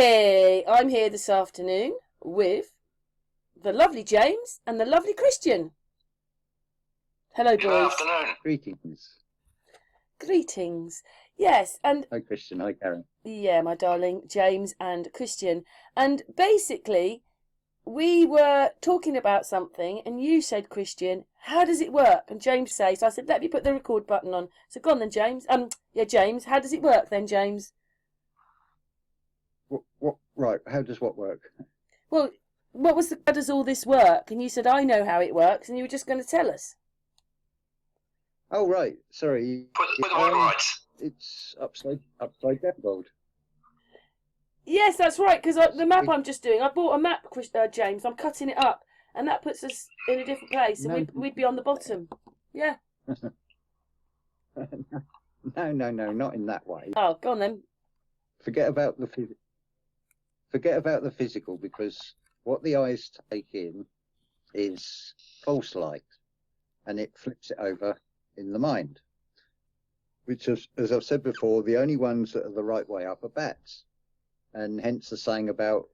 Hey, I'm here this afternoon with the lovely James and the lovely Christian. Hello, boys. Good afternoon. Greetings. Yes, and... Hi, Christian. Hi, Karen. Yeah, my darling, James and Christian. And basically, we were talking about something, and you said, Christian, how does it work? And James says, so I said, let me put the record button on. So go on then, James. Yeah, James, how does it work then, James? What? Right, how does what work? Well, how does all this work? And you said, I know how it works, and you were just going to tell us. Oh, right. Sorry. Put the word right. It's upside down world. Yes, that's right, because the map I'm just doing, I bought a map, James. I'm cutting it up, and that puts us in a different place, and we'd be on the bottom. Yeah. No, not in that way. Oh, go on then. Forget about the physical, because what the eyes take in is false light, and it flips it over in the mind. Which is, as I've said before, the only ones that are the right way up are bats, and hence the saying about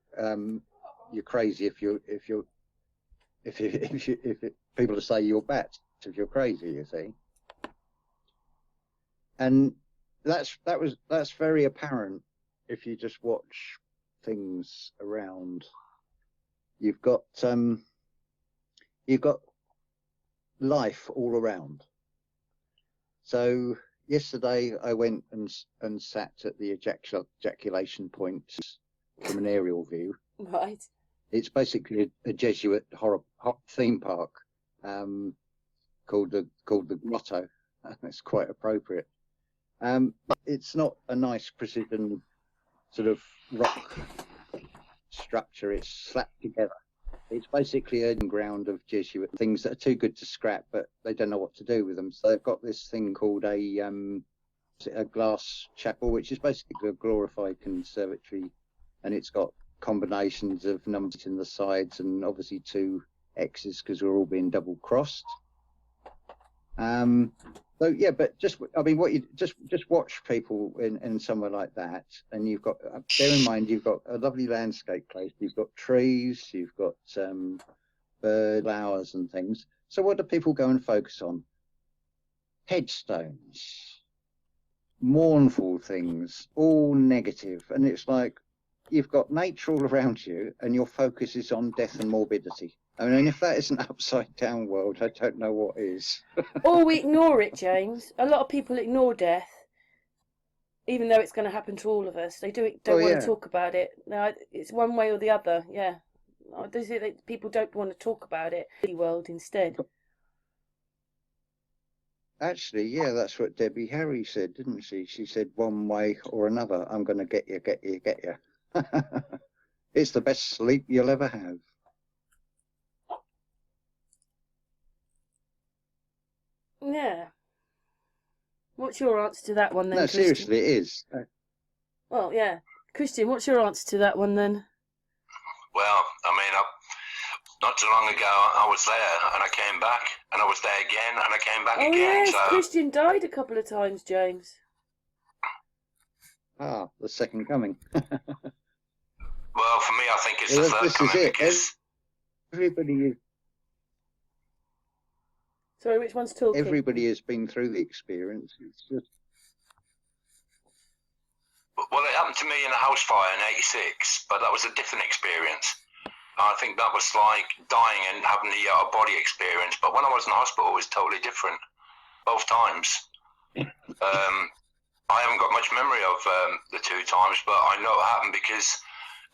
you're crazy if people say you're bats if you're crazy, you see. And that's very apparent if you just watch things around. You've got life all around. So yesterday I went and sat at the ejaculation point from an aerial view. Right. It's basically a Jesuit horror theme park called the Grotto. It's quite appropriate. It's not a nice precision sort of rock structure. It's slapped together. It's basically a ground of Jesuit things that are too good to scrap, but they don't know what to do with them. So they've got this thing called a glass chapel, which is basically a glorified conservatory, and it's got combinations of numbers in the sides and obviously two X's because we're all being double crossed. So yeah, but what you just watch people in somewhere like that, and you've got, bear in mind, you've got a lovely landscape place, you've got trees, you've got bird flowers and things. So what do people go and focus on? Headstones, mournful things, all negative, and it's like you've got nature all around you, and your focus is on death and morbidity. I mean, if that isn't upside down world, I don't know what is. Or we ignore it, James. A lot of people ignore death, even though it's going to happen to all of us. They don't want to talk about it. No, it's one way or the other. Yeah, people don't want to talk about it. The world instead. Actually, yeah, that's what Debbie Harry said, didn't she? She said, one way or another, I'm going to get you. It's the best sleep you'll ever have. Yeah. What's your answer to that one then, No, Christian? seriously, it is. Well, yeah. Christian, what's your answer to that one then? Well, I mean, not too long ago, I was there and I came back, and I was there again and I came back again. Yes, so... Christian died a couple of times, James. Ah, the second coming. Well, for me, I think it's the third coming because... Everybody is... Sorry, which one's talking? Everybody has been through the experience. It's just... Well, it happened to me in a house fire in '86, but that was a different experience. I think that was like dying and having the body experience. But when I was in the hospital, it was totally different, both times. I haven't got much memory of the two times, but I know it happened because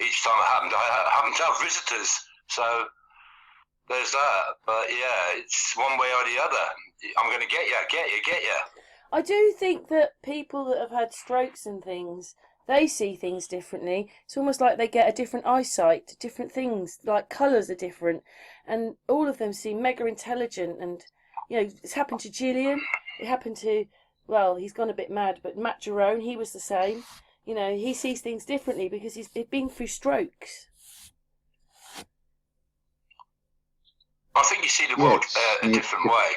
each time it happened, I happened to have visitors. So there's that. But yeah, it's one way or the other. I'm going to get you. I do think that people that have had strokes and things, they see things differently. It's almost like they get a different eyesight, different things, like colours are different. And all of them seem mega intelligent. And, you know, it's happened to Gillian. It happened to, well, he's gone a bit mad, but Matt Jerome, he was the same. You know, he sees things differently because he's been through strokes. I think you see the world a different way.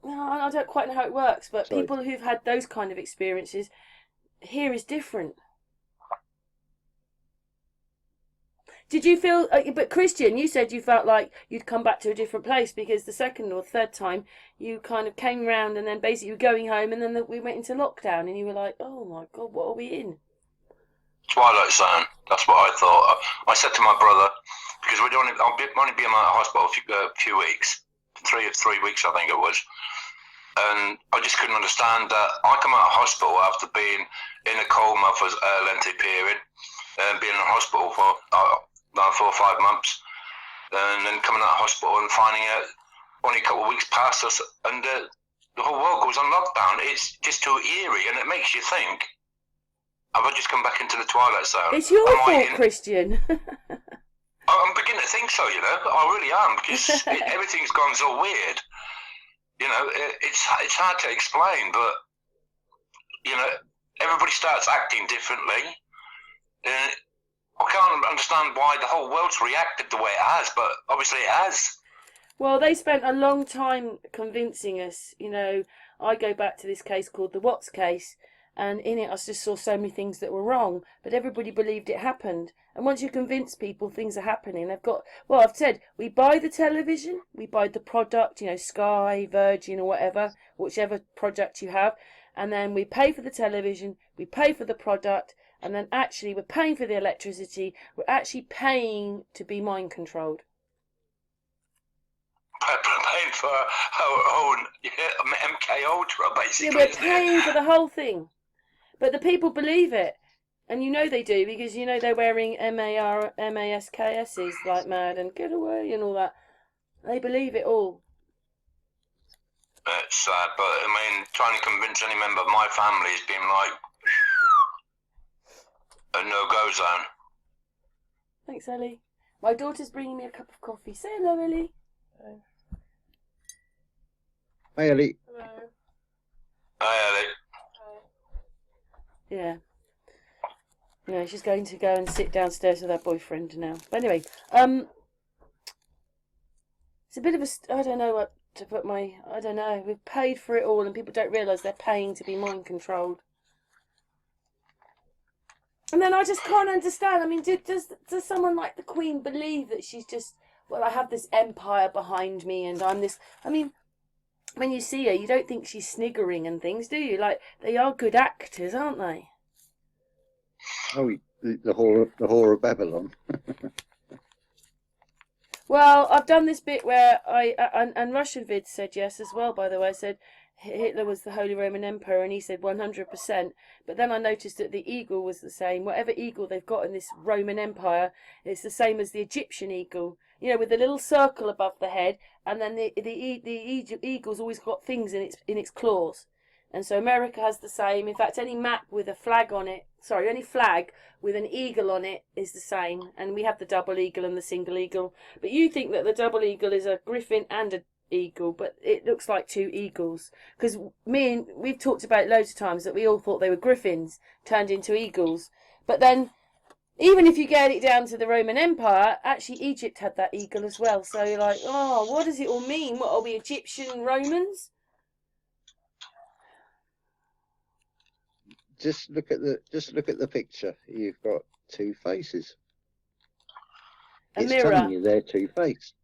No, I don't quite know how it works, but Sorry. people who've had those kind of experiences, here is different. Did you feel? But Christian, you said you felt like you'd come back to a different place because the second or third time you kind of came round and then basically you were going home and then we went into lockdown and you were like, oh my God, what are we in? Twilight Zone. That's what I thought. I said to my brother, because I'll only be in my hospital a few weeks, three weeks I think it was, and I just couldn't understand that I come out of hospital after being in a coma for a lengthy period, and being in hospital for 4 or 5 months, and then coming out of hospital and finding out only a couple of weeks past us, and the whole world goes on lockdown. It's just too eerie, and it makes you think, have I just come back into the Twilight Zone? It's your fault, Christian. I'm beginning to think so, I really am, because everything's gone so weird. It's hard to explain, but, everybody starts acting differently. I can't understand why the whole world's reacted the way it has, but obviously it has. Well, they spent a long time convincing us. I go back to this case called the Watts case, and in it I just saw so many things that were wrong, but everybody believed it happened. And once you convince people things are happening, I've said, we buy the television, we buy the product, Sky, Virgin or whatever, whichever product you have, and then we pay for the television, we pay for the product, and then actually we're paying for the electricity, we're actually paying to be mind controlled. Paying for our own MK Ultra, basically. Yeah, we're paying for the whole thing. But the people believe it. And they do, because they're wearing MASKSs like mad and get away and all that. They believe it all. It's sad, but trying to convince any member of my family has been like a no-go zone. Thanks, Ellie. My daughter's bringing me a cup of coffee. Say hello, Ellie. Hello. Hi, Ellie. Hello. Hi, Ellie. Yeah. She's going to go and sit downstairs with her boyfriend now. But anyway, it's a bit of I don't know what to put I don't know. We've paid for it all and people don't realise they're paying to be mind controlled. And then I just can't understand. Does someone like the Queen believe that she's just, I have this empire behind me and I'm this... when you see her, you don't think she's sniggering and things, do you? Like, they are good actors, aren't they? Oh, the whore of Babylon. Well, I've done this bit where and Russian Vid said yes as well, by the way. I said Hitler was the Holy Roman Emperor, and he said 100%. But then I noticed that the eagle was the same. Whatever eagle they've got in this Roman Empire, it's the same as the Egyptian eagle. With the little circle above the head, and then the eagle's always got things in its claws. And so America has the same. In fact, any map with a flag on it, any flag with an eagle on it is the same. And we have the double eagle and the single eagle. But you think that the double eagle is a griffin and an eagle, but it looks like two eagles. Because we've talked about it loads of times that we all thought they were griffins turned into eagles. But then, even if you get it down to the Roman Empire, actually Egypt had that eagle as well. So you're like, oh, what does it all mean? What, are we Egyptian Romans? Just look at the picture. You've got two faces. A it's mirror. Telling you they're two-faced.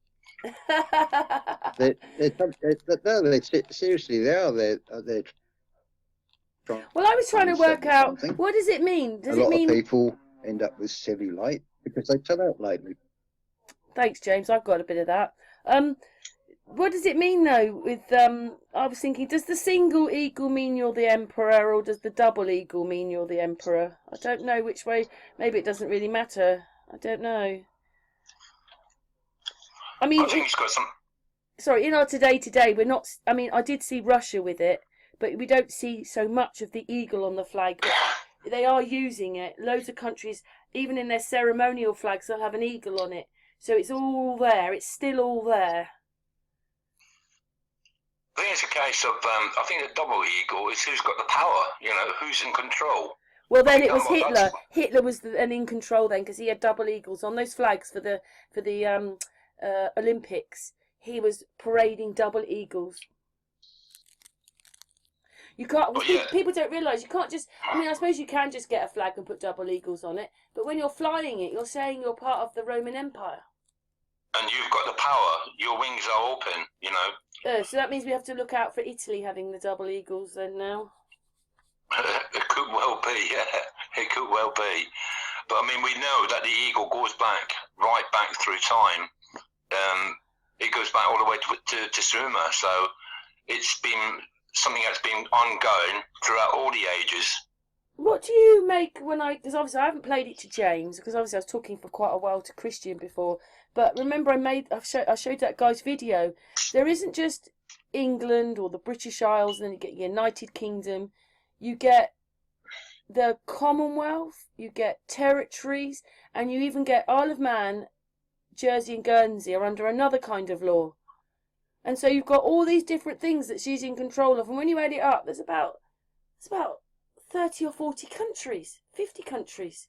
Seriously, they are. They're well, I was trying to work out, what does it mean? A lot of people end up with cellulite because they tell out lately. Thanks, James. I've got a bit of that. What does it mean, though, with, I was thinking, does the single eagle mean you're the emperor, or does the double eagle mean you're the emperor? I don't know which way. Maybe it doesn't really matter. I don't know. I think it's got some... Sorry, in our today, we're not... I did see Russia with it, but we don't see so much of the eagle on the flag. But they are using it. Loads of countries, even in their ceremonial flags, they'll have an eagle on it. So it's all there. It's still all there. I think it's a case of, I think the double eagle is who's got the power, who's in control. Well, then it was Hitler. Hitler was in control then, because he had double eagles on those flags for the Olympics. He was parading double eagles. You can't. But yeah. People don't realise you can't just. I mean, I suppose you can just get a flag and put double eagles on it, but when you're flying it, you're saying you're part of the Roman Empire. And you've got the power. Your wings are open. You know. So that means we have to look out for Italy having the double eagles then now. It could well be. Yeah, it could well be. But I mean, we know that the eagle goes back, right back through time. It goes back all the way to Suma. So it's been something that's been ongoing throughout all the ages. What do you make when because obviously I haven't played it to James, because obviously I was talking for quite a while to Christian before, but remember I showed that guy's video. There isn't just England or the British Isles, and then you get United Kingdom, you get the Commonwealth, you get territories, and you even get Isle of Man, Jersey and Guernsey are under another kind of law. And so you've got all these different things that she's in control of, and when you add it up, it's about 30 or 40 countries, 50 countries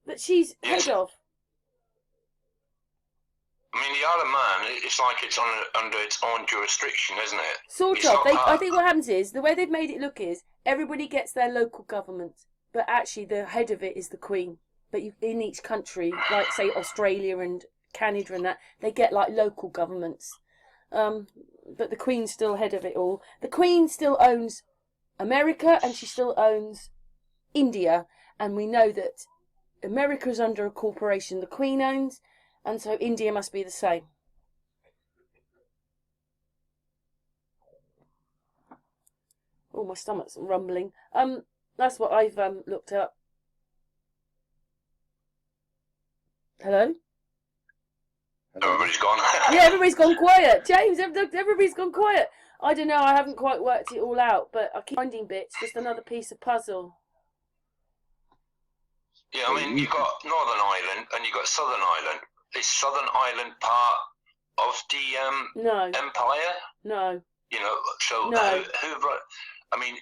that she's head of. I mean, the Isle of Man, it's like it's under its own jurisdiction, isn't it? Sort of. I think what happens is, the way they've made it look is, everybody gets their local government, but actually the head of it is the Queen. But in each country, like say Australia and Canada and that, they get like local governments. But the Queen's still head of it all. The Queen still owns America, and she still owns India. And we know that America's under a corporation the Queen owns, and so India must be the same. Oh, my stomach's rumbling. That's what I've looked up. Hello? Everybody's gone. Yeah, everybody's gone quiet. James, everybody's gone quiet. I don't know, I haven't quite worked it all out, but I keep finding bits, just another piece of puzzle. Yeah, I mean, you've got Northern Ireland and you've got Southern Ireland. Is Southern Ireland part of the No. empire? No. You know, so No. I mean,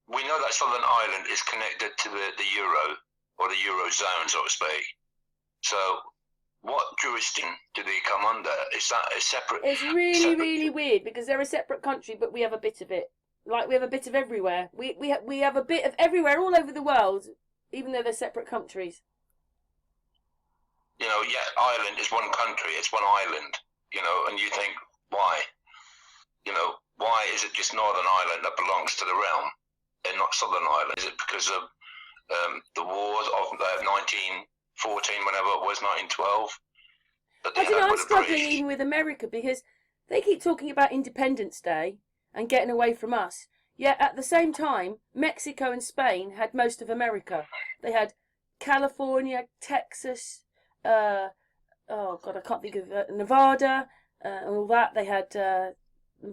we know that Southern Ireland is connected to the Euro, or the Eurozone, so to speak. So what jurisdiction do they come under? Is that a separate... It's really weird, because they're a separate country, but we have a bit of it. Like, we have a bit of everywhere. We have a bit of everywhere all over the world, even though they're separate countries. You know, yeah, Ireland is one country, it's one island, you know, and you think, why? You know, why is it just Northern Ireland that belongs to the realm and not Southern Ireland? Is it because of the wars of 1914, whenever it was, 1912? I don't know, I'm struggling even with America, because they keep talking about Independence Day and getting away from us. Yet at the same time, Mexico and Spain had most of America. They had California, Texas, oh God, I can't think of Nevada, and all that. They had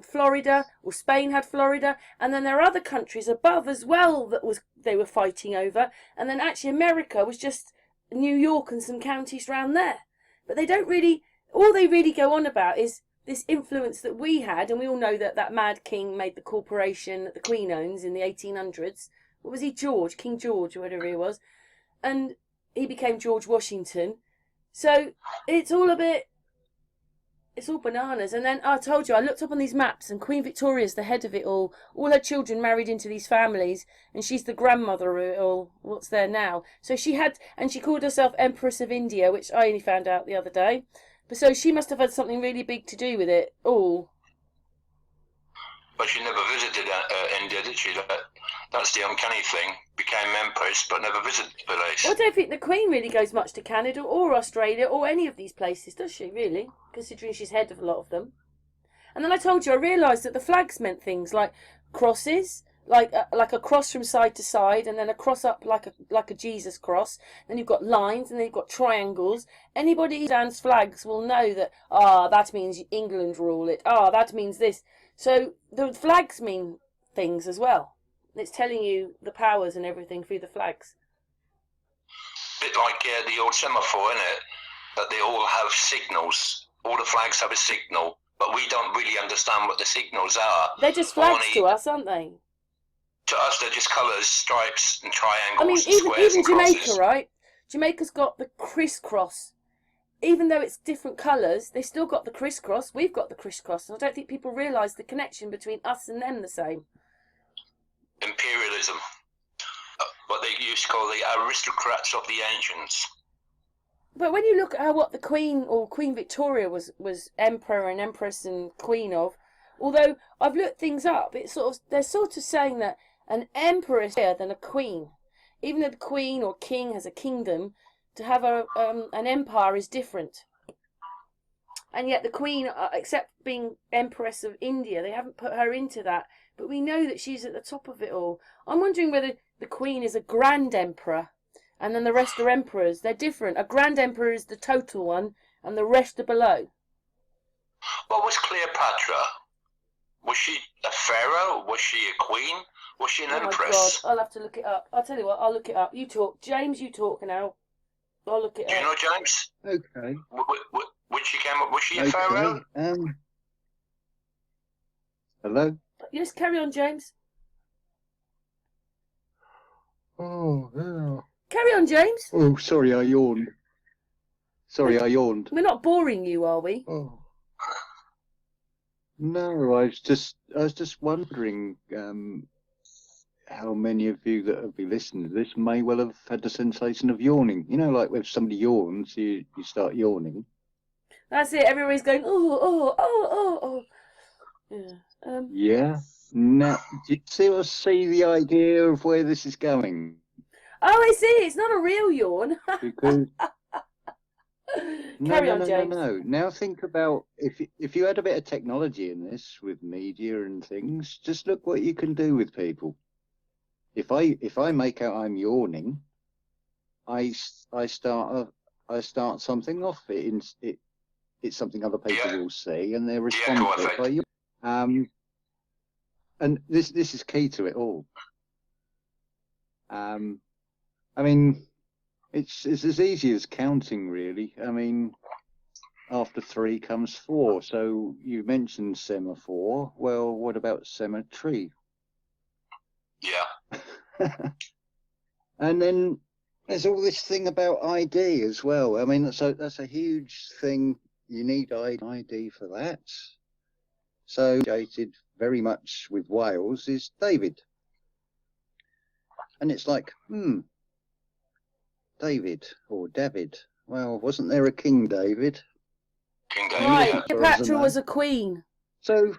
Florida, or Spain had Florida, and then there are other countries above as well that they were fighting over. And then actually America was just New York and some counties around there. But they don't really, all they really go on about is this influence that we had, and we all know that that mad king made the corporation that the Queen owns in the 1800s. What was he, George? King George, or whatever he was. And he became George Washington. So it's all bananas. And then I told you, I looked up on these maps, and Queen Victoria's the head of it all. All her children married into these families, and she's the grandmother of it all, what's there now. So she called herself Empress of India, which I only found out the other day. But so she must have had something really big to do with it all. But she never visited India, did she? That's the uncanny thing. Became empress, but never visited the place. Well, I don't think the Queen really goes much to Canada or Australia or any of these places, does she, really? Considering she's head of a lot of them. And then I told you, I realised that the flags meant things like crosses, like a cross from side to side, and then a cross up like a Jesus cross. Then you've got lines, and then you've got triangles. Anybody who understands flags will know that, that means England rule it. That means this. So the flags mean things as well. It's telling you the powers and everything through the flags. Bit like the old semaphore, isn't it? That they all have signals. All the flags have a signal, but we don't really understand what the signals are. They're just flags to us, aren't they? To us, they're just colours, stripes, and triangles. I mean, and squares even and Jamaica, crosses. right? Jamaica's got the crisscross. Even though it's different colours, they still got the crisscross. We've got the crisscross, and I don't think people realise the connection between us and them the same. imperialism, what they used to call the aristocrats of the ancients. But when you look at what the Queen or Queen Victoria was emperor and empress and queen of, although I've looked things up, they're sort of saying that an emperor is higher than a queen. Even though the queen or king has a kingdom, to have an empire is different. And yet the queen, except being empress of India, they haven't put her into that. But we know that she's at the top of it all. I'm wondering whether the queen is a grand emperor, and then the rest are emperors. They're different. A grand emperor is the total one, and the rest are below. What was Cleopatra? Was she a pharaoh? Was she a queen? Was she an empress? Oh my God, I'll have to look it up. I'll tell you what, I'll look it up. You talk. James, you talk now. I'll look it up. Do you know James? Okay. Which she came up? Was she a pharaoh? Hello? Yes, carry on, James. Oh, yeah. Carry on, James. Oh, sorry, I yawned. I yawned. We're not boring you, are we? Oh. No, I was just wondering how many of you that have been listening to this may well have had the sensation of yawning. You know, like when somebody yawns, you start yawning. That's it. Everybody's going, oh. Yeah. Yeah. Now, do you see the idea of where this is going? Oh, I see. It's not a real yawn. Because Carry on, James. No. Now think about if you had a bit of technology in this with media and things, just look what you can do with people. If I make out I'm yawning, I start something off. It's something other people will see, and they're responding to it by you. And this is key to it all. I mean, it's as easy as counting, really. I mean, after 3 comes 4. So you mentioned semaphore. Well, what about cemetery? Yeah. And then there's all this thing about ID as well. I mean, that's a huge thing. You need ID for that. So, associated very much with Wales is David. And it's like, David or David. Well, wasn't there a King David? King David. Right, Cleopatra was a queen. So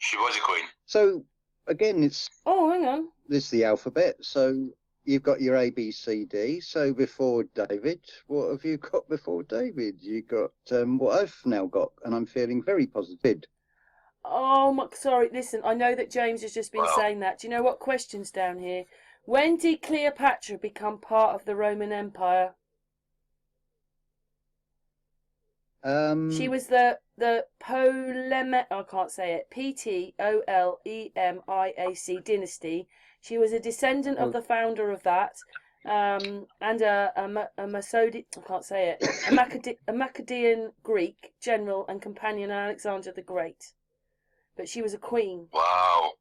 she was a queen. So again, it's hang on. This is the alphabet. So you've got your A, B, C, D. So before David, what have you got before David? You got what I've now got, and I'm feeling very positive. Oh, sorry. Listen, I know that James has just been saying that. Do you know what question's down here? When did Cleopatra become part of the Roman Empire? She was the Ptolemaic, I can't say it, Ptolemiac dynasty. She was a descendant of the founder of that, and a Macedonian, I can't say it, a Macedonian Greek general and companion of Alexander the Great. But she was a queen. Wow.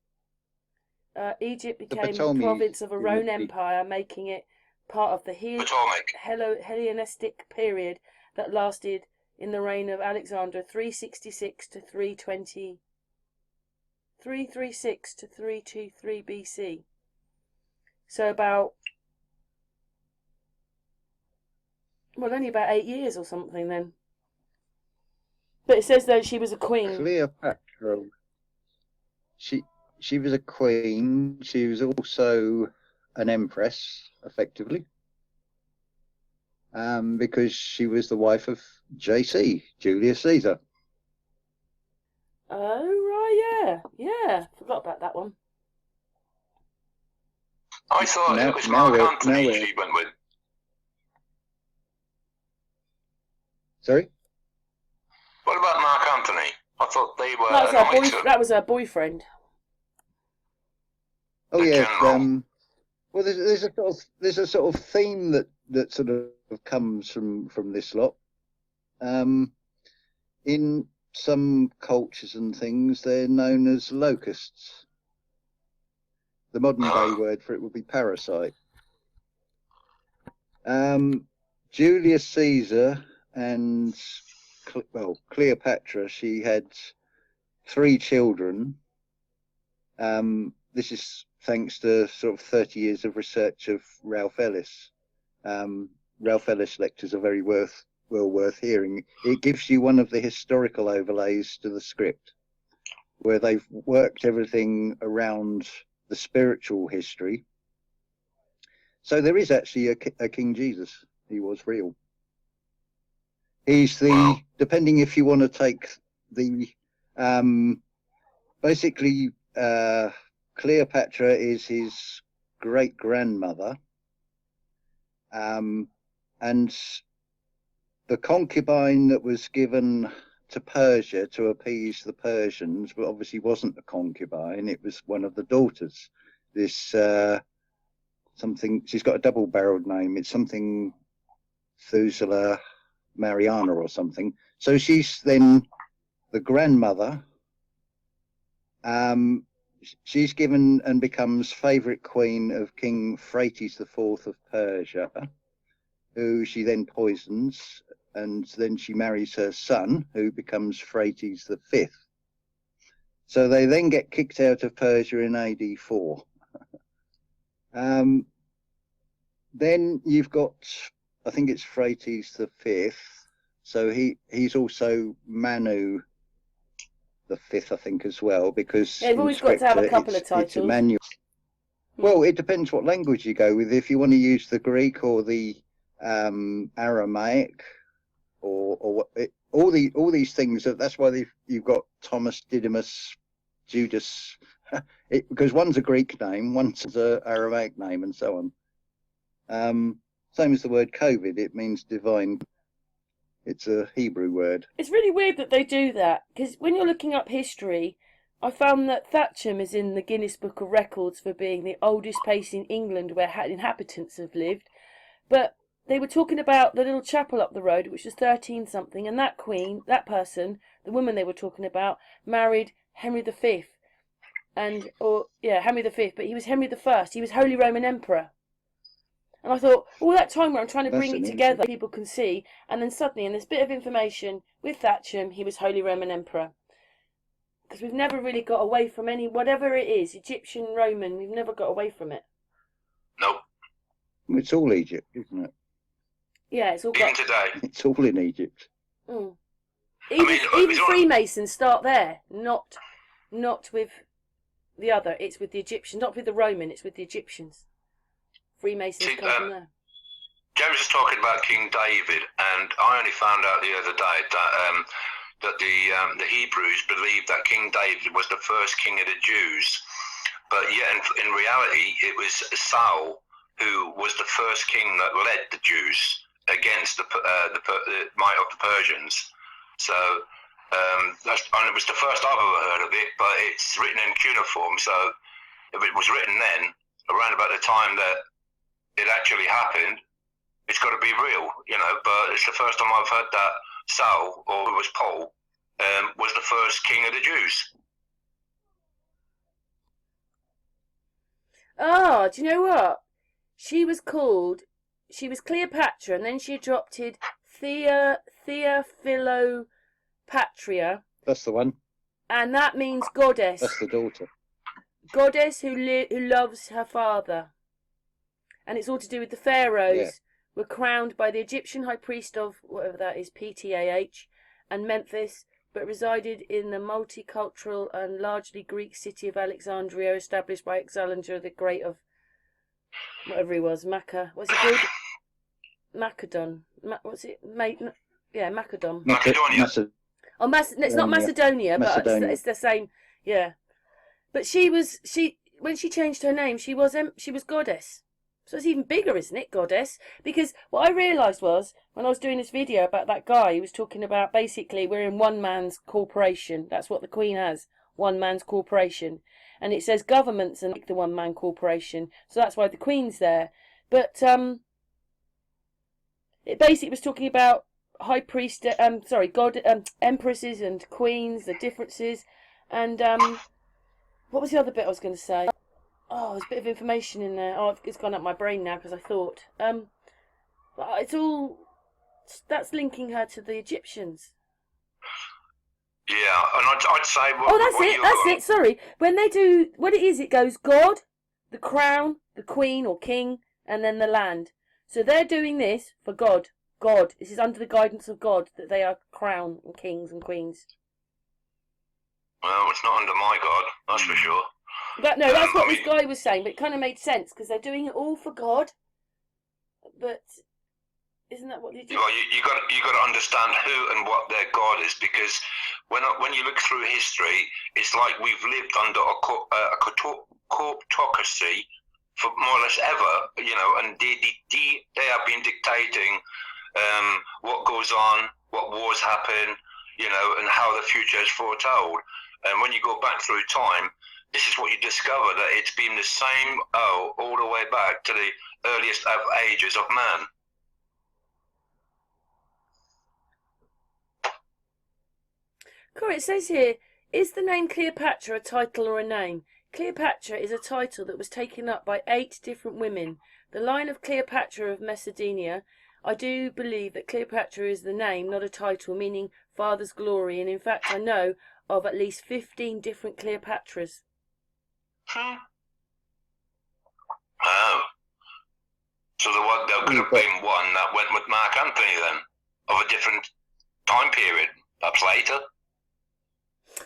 Egypt became a province of a Roman Empire, making it part of the Hellenistic period that lasted in the reign of Alexander 366 to 336 to 323 BC. So only about 8 years or something then. But it says that she was a queen. Cleopatra. She was a queen. She was also an empress, effectively, because she was the wife of JC, Julius Caesar. Oh, right, yeah. Forgot about that one. I thought it was Mark Antony she went with. Sorry? What about Mark Antony? I thought they were. That was her boyfriend. Oh yes. Well, there's a sort of theme that sort of comes from this lot. In some cultures and things, they're known as locusts. The modern day word for it would be parasite. Julius Caesar and Cleopatra, she had 3 children. This is thanks to sort of 30 years of research of Ralph Ellis. Ralph Ellis lectures are very well worth hearing. It gives you one of the historical overlays to the script, where they've worked everything around the spiritual history. So there is actually a King Jesus. He was real. He's the, depending if you want to take the, basically, Cleopatra is his great grandmother. And the concubine that was given to Persia to appease the Persians, but obviously wasn't a concubine, it was one of the daughters. This, something, she's got a double-barreled name, it's something Thusula Mariana or something. So she's then the grandmother. She's given and becomes favourite queen of King Phrates IV of Persia, who she then poisons, and then she marries her son, who becomes Phrates V. So they then get kicked out of Persia in AD 4. Then you've got, I think it's Phrates V. So he's also Manu the Fifth, I think, as well, because yeah, you've always got to have a couple of titles. It's Emmanuel. Well, it depends what language you go with. If you want to use the Greek or the Aramaic, or all these things. That's why you've got Thomas, Didymus, Judas, because one's a Greek name, one's an Aramaic name, and so on. Same as the word COVID, it means divine. It's a Hebrew word. It's really weird that they do that, because when you're looking up history, I found that Thatcham is in the Guinness Book of Records for being the oldest place in England where inhabitants have lived. But they were talking about the little chapel up the road, which was 13 something, and that queen, that person, the woman they were talking about, married Henry V. Henry V, but he was Henry I. He was Holy Roman Emperor. And I thought, all that time where I'm trying to bring it together, people can see, and then suddenly, in this bit of information, with Thatcham, he was Holy Roman Emperor. Because we've never really got away from any, whatever it is, Egyptian, Roman, we've never got away from it. Nope. It's all Egypt, isn't it? Yeah, it's all even today. It's all in Egypt. Mm. Even Freemasons start there, not with the other. It's with the Egyptians, not with the Roman. It's with the Egyptians. Freemasons come from there. James was talking about King David, and I only found out the other day that the Hebrews believed that King David was the first king of the Jews, but yet in reality it was Saul who was the first king that led the Jews against the might of the Persians. So and it was the first I've ever heard of it, but it's written in cuneiform. So if it was written then, around about the time that it actually happened, it's got to be real, you know. But it's the first time I've heard that Saul, or it was Paul, was the first king of the Jews. Oh, do you know what? She was Cleopatra, and then she adopted Theophilopatria. That's the one. And that means goddess. That's the daughter. Goddess who loves her father. And it's all to do with the pharaohs were crowned by the Egyptian high priest of, whatever that is, PTAH, and Memphis, but resided in the multicultural and largely Greek city of Alexandria, established by Alexander the Great of, whatever he was, what's it called? Macedon. Macedon. Macedonia. It's not Macedonia, but it's the same, yeah. But when she changed her name, she was goddess. So it's even bigger, isn't it, goddess? Because what I realised was, when I was doing this video about that guy, he was talking about, basically, we're in one man's corporation. That's what the Queen has, one man's corporation. And it says governments are like the one man corporation. So that's why the Queen's there. But it basically was talking about empresses and queens, the differences. And what was the other bit I was going to say? Oh, there's a bit of information in there. Oh, it's gone up my brain now because I thought. It's all, that's linking her to the Egyptians. Yeah, and I'd say... That's it, sorry. When they do, what it is, it goes God, the crown, the queen or king, and then the land. So they're doing this for God. God. This is under the guidance of God that they are crown and kings and queens. Well, it's not under my God, that's for sure. But no, that's what this guy was saying. But it kind of made sense because they're doing it all for God. But isn't that what they do? Well, you got to understand who and what their God is, because when you look through history, it's like we've lived under a corptocracy for more or less ever, you know, and they have been dictating what goes on, what wars happen, you know, and how the future is foretold. And when you go back through time, this is what you discover, that it's been the same all the way back to the earliest of ages of man. Corey, it says here, is the name Cleopatra a title or a name? Cleopatra is a title that was taken up by 8 different women. The line of Cleopatra of Macedonia. I do believe that Cleopatra is the name, not a title, meaning father's glory, and in fact I know of at least 15 different Cleopatras. Oh. So there could have been one that went with Mark Anthony then, of a different time period, perhaps later.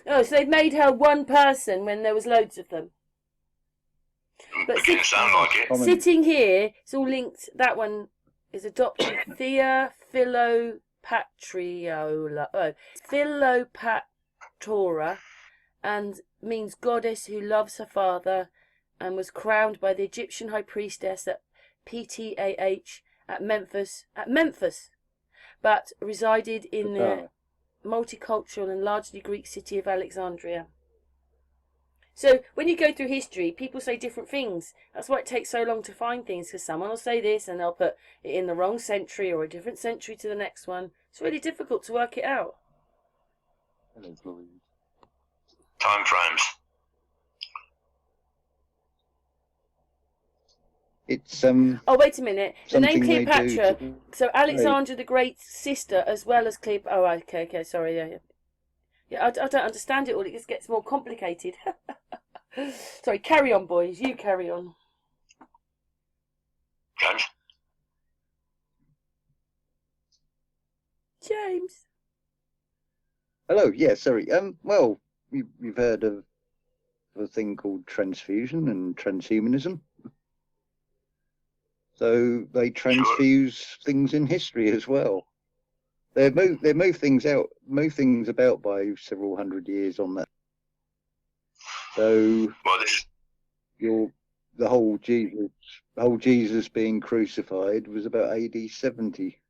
Oh, so they've made her one person when there was loads of them. But It didn't sound like it. Sitting here, it's all linked. That one is adopted Thea Philopatora, and means goddess who loves her father, and was crowned by the Egyptian high priestess at Ptah at Memphis, but resided in the multicultural and largely Greek city of Alexandria. So when you go through history, people say different things. That's why it takes so long to find things, because someone will say this and they'll put it in the wrong century or a different century to the next one. It's really difficult to work it out. Time frames. It's Oh, wait a minute. The name something they do Cleopatra. to- So Alexandra the Great's sister, as well as Cleopatra. Oh, okay. Sorry, yeah. I don't understand it all. It just gets more complicated. Sorry, carry on, boys. You carry on. James. Hello. Yeah. Sorry. Well, you've heard of a thing called transfusion and transhumanism. So they transfuse things in history as well. They move things about by several hundred years on that. So the whole Jesus being crucified was about AD 70.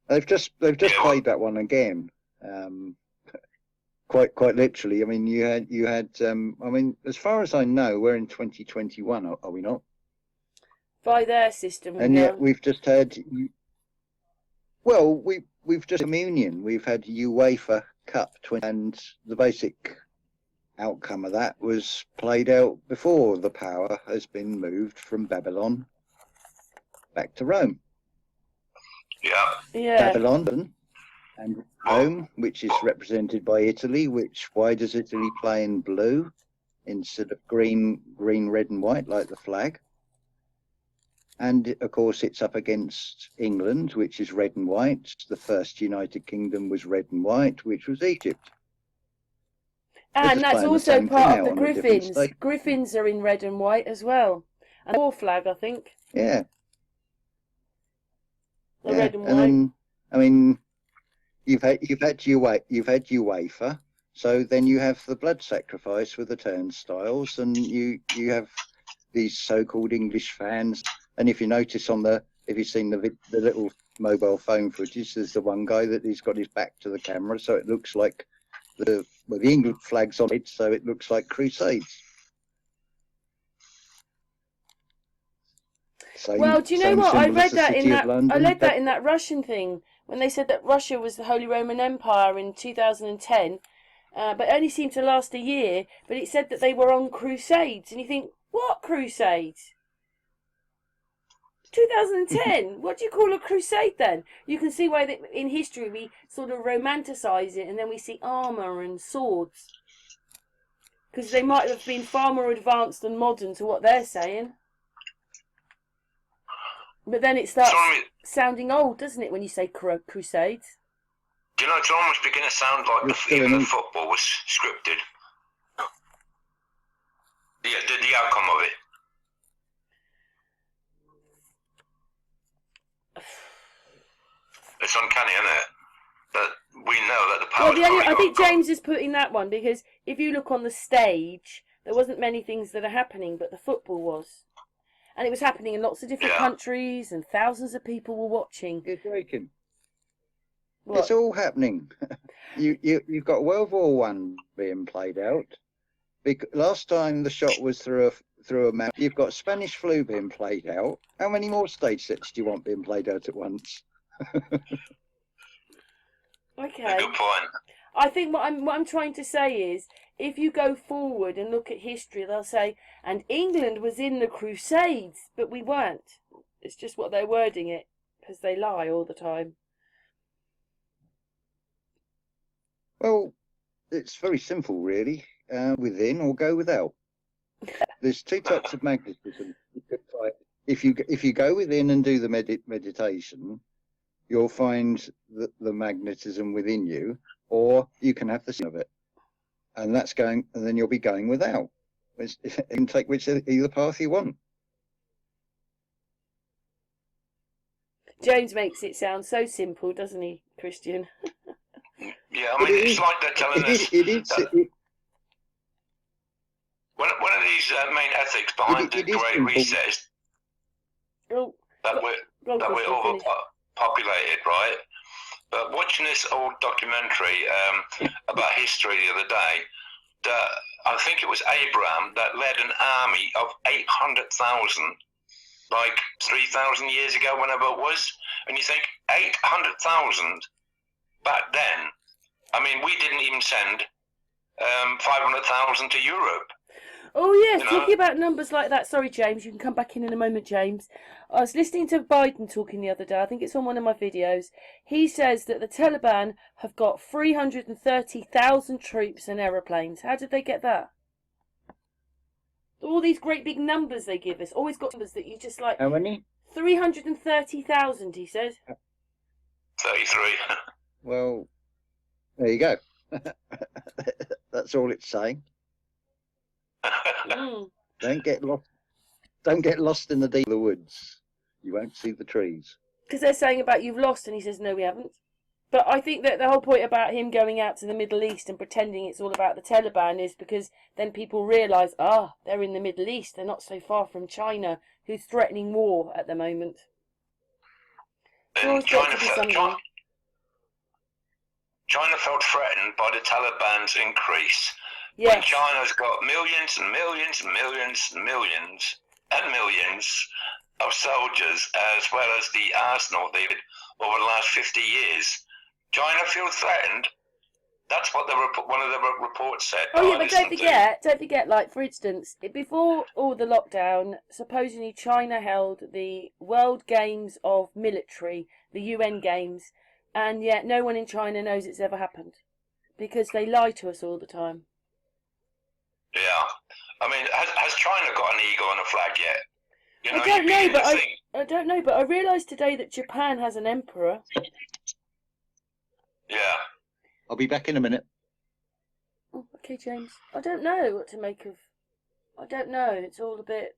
They've just played that one again. Quite literally. I mean, you had. I mean, as far as I know, we're in 2021, are we not? By their system. And yet we've just had. Well, we've just communion. We've had UEFA Cup, and the basic outcome of that was played out before the power has been moved from Babylon back to Rome. Yeah. Babylon and Rome, which is represented by Italy. Why does Italy play in blue instead of green, red, and white like the flag? And of course, it's up against England, which is red and white. The first United Kingdom was red and white, which was Egypt. And that's also part of the Griffins. Griffins are in red and white as well. And the war flag, I think. Yeah. Red and white. Then, I mean, you've had UEFA. So then you have the blood sacrifice with the turnstiles, and you have these so-called English fans. And if you notice if you've seen the little mobile phone footage, there's the one guy that he's got his back to the camera, so it looks like the England flag's on it, so it looks like Crusades. Well, do you know what? I read that in that Russian thing when they said that Russia was the Holy Roman Empire in 2010, but it only seemed to last a year. But it said that they were on crusades, and you think, what crusades? 2010. What do you call a crusade then? You can see why in history we sort of romanticise it, and then we see armour and swords. because they might have been far more advanced and modern to what they're saying. But then it starts sounding old, doesn't it, when you say crusades? Do you know, it's almost beginning to sound like even the football was scripted. Yeah, the outcome of it. It's uncanny, isn't it? That we know that the power. Well, I think James is putting that one, because if you look on the stage, there wasn't many things that are happening, but the football was. And it was happening in lots of different countries, and thousands of people were watching. You're joking. What? It's all happening. You've got World War One being played out. Last time the shot was through a map. You've got Spanish flu being played out. How many more stage sets do you want being played out at once? Okay. Good point. I think what I'm trying to say is, if you go forward and look at history, they'll say, and England was in the Crusades, but we weren't. It's just what they're wording it, because they lie all the time. Well, it's very simple, really. Within or go without. There's two types of magnetism. If you go within and do the meditation, you'll find the magnetism within you, or you can have the sin of it, and then you'll be going without. You can take either path you want. James makes it sound so simple, doesn't he, Christian? Yeah, I mean, it's like they're telling us. One of these main ethics behind the Great Reset is that we're overpopulated, right? But watching this old documentary about history the other day, that I think it was Abraham that led an army of 800,000, like 3,000 years ago, whenever it was. And you think 800,000 back then. I mean, we didn't even send 500,000 to Europe. Oh, yes, talking about numbers like that. Sorry, James, you can come back in a moment, James. I was listening to Biden talking the other day. I think it's on one of my videos. He says that the Taliban have got 330,000 troops and aeroplanes. How did they get that? All these great big numbers they give us. Always got numbers that you just like... How many? 330,000, he says. 33. Well, there you go. That's all it's saying. Don't get lost in the deep of the woods. You won't see the trees. Because they're saying about you've lost, and he says, no, we haven't. But I think that the whole point about him going out to the Middle East and pretending it's all about the Taliban is because then people realise, they're in the Middle East. They're not so far from China, who's threatening war at the moment. China felt threatened by the Taliban's increase. Yes. When China's got millions and millions and millions and millions and millions of soldiers, as well as the arsenal they've had over the last 50 years. China feels threatened. That's what one of the reports said. Oh, yeah, but don't forget, like, for instance, before all the lockdown, supposedly China held the World Games of Military, the UN Games, and yet no one in China knows it's ever happened because they lie to us all the time. Yeah. I mean, has China got an eagle on a flag yet? You know, I don't know, but I realised today that Japan has an emperor. Yeah. I'll be back in a minute. Oh, okay, James. I don't know what to make of... I don't know. It's all a bit...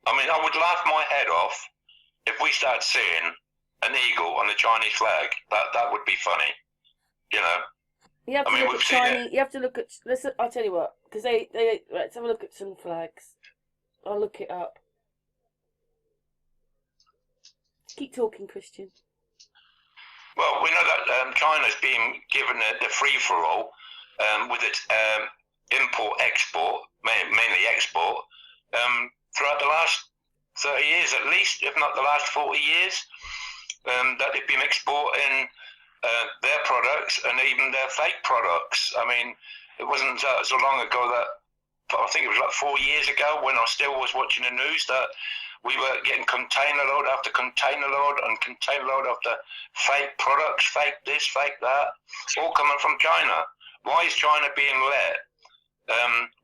I mean, I would laugh my head off if we start seeing an eagle on the Chinese flag. That would be funny. You know? You have to look at Chinese... You have to look at... Listen, I'll tell you what. Because let's have a look at some flags. I'll look it up. Keep talking, Christian. Well, we know that China's being given the free-for-all with its import-export, mainly export, throughout the last 30 years at least, if not the last 40 years, that they've been exporting their products and even their fake products. I mean, it wasn't so long ago that, I think it was like 4 years ago when I still was watching the news, that we were getting container load after container load and container load after fake products, fake this, fake that, all coming from China. Why is China being let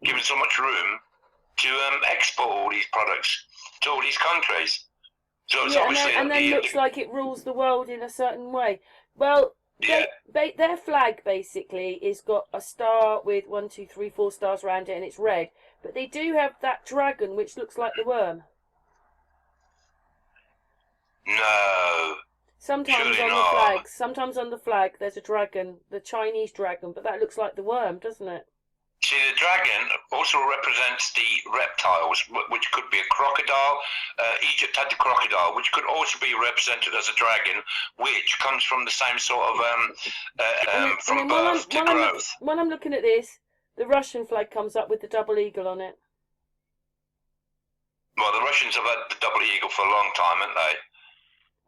given so much room to export all these products to all these countries. So it's obviously and then looks like it rules the world in a certain way. Well, their flag basically is got a star with 1, 2, 3, 4 stars around it, and it's red. But they do have that dragon, which looks like the worm. No. Sometimes on the flags, sometimes on the flag, there's a dragon, the Chinese dragon, but that looks like the worm, doesn't it? See, the dragon also represents the reptiles, which could be a crocodile. Egypt had the crocodile, which could also be represented as a dragon, which comes from the same sort of from birth to growth. When I'm looking at this, the Russian flag comes up with the double eagle on it. Well, the Russians have had the double eagle for a long time, haven't they?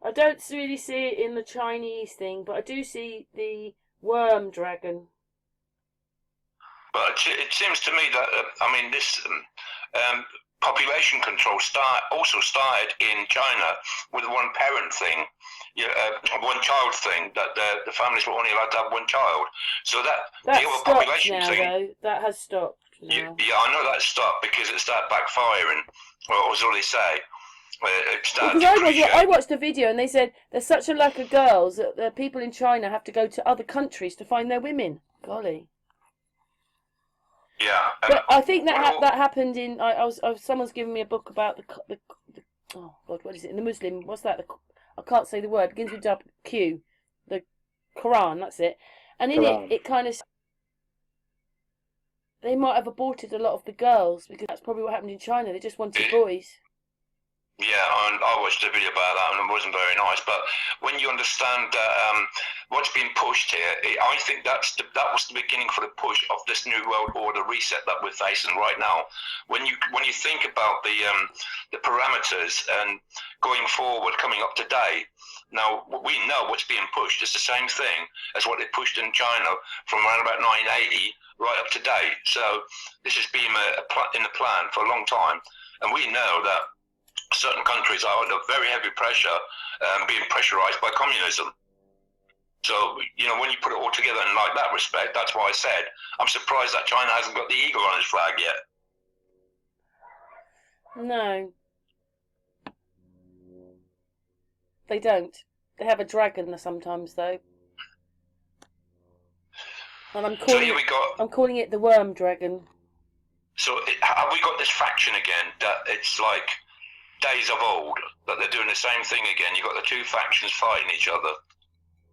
I don't really see it in the Chinese thing, but I do see the worm dragon. But it seems to me that, this population control also started in China with a one-parent thing, one-child thing, that the families were only allowed to have one child. So that's the stopped overpopulation now, thing, though. That has stopped now. Yeah, I know that stopped because it started backfiring, or was all they say. Because I watched a video and they said there's such a lack of girls that the people in China have to go to other countries to find their women. Golly. Yeah, but I think that happened in. Someone's giving me a book about the oh God, what is it in the Muslim? What's that? I can't say the word. It begins with Q. The Quran. That's it. And in it kind of. They might have aborted a lot of the girls because that's probably what happened in China. They just wanted boys. Yeah, I watched a video about that and it wasn't very nice. But when you understand what's being pushed here, I think that was the beginning for the push of this new world order reset that we're facing right now. When you think about the parameters and going forward, coming up to date, now we know what's being pushed. It's the same thing as what they pushed in China from around about 1980 right up to date. So this has been in the plan for a long time, and we know that certain countries are under very heavy pressure, being pressurized by communism. So, when you put it all together in like that respect, that's why I said I'm surprised that China hasn't got the eagle on its flag yet. No. They don't. They have a dragon sometimes, though. And I'm calling it the worm dragon. So have we got this faction again that it's like days of old, that they're doing the same thing again? You've got the two factions fighting each other,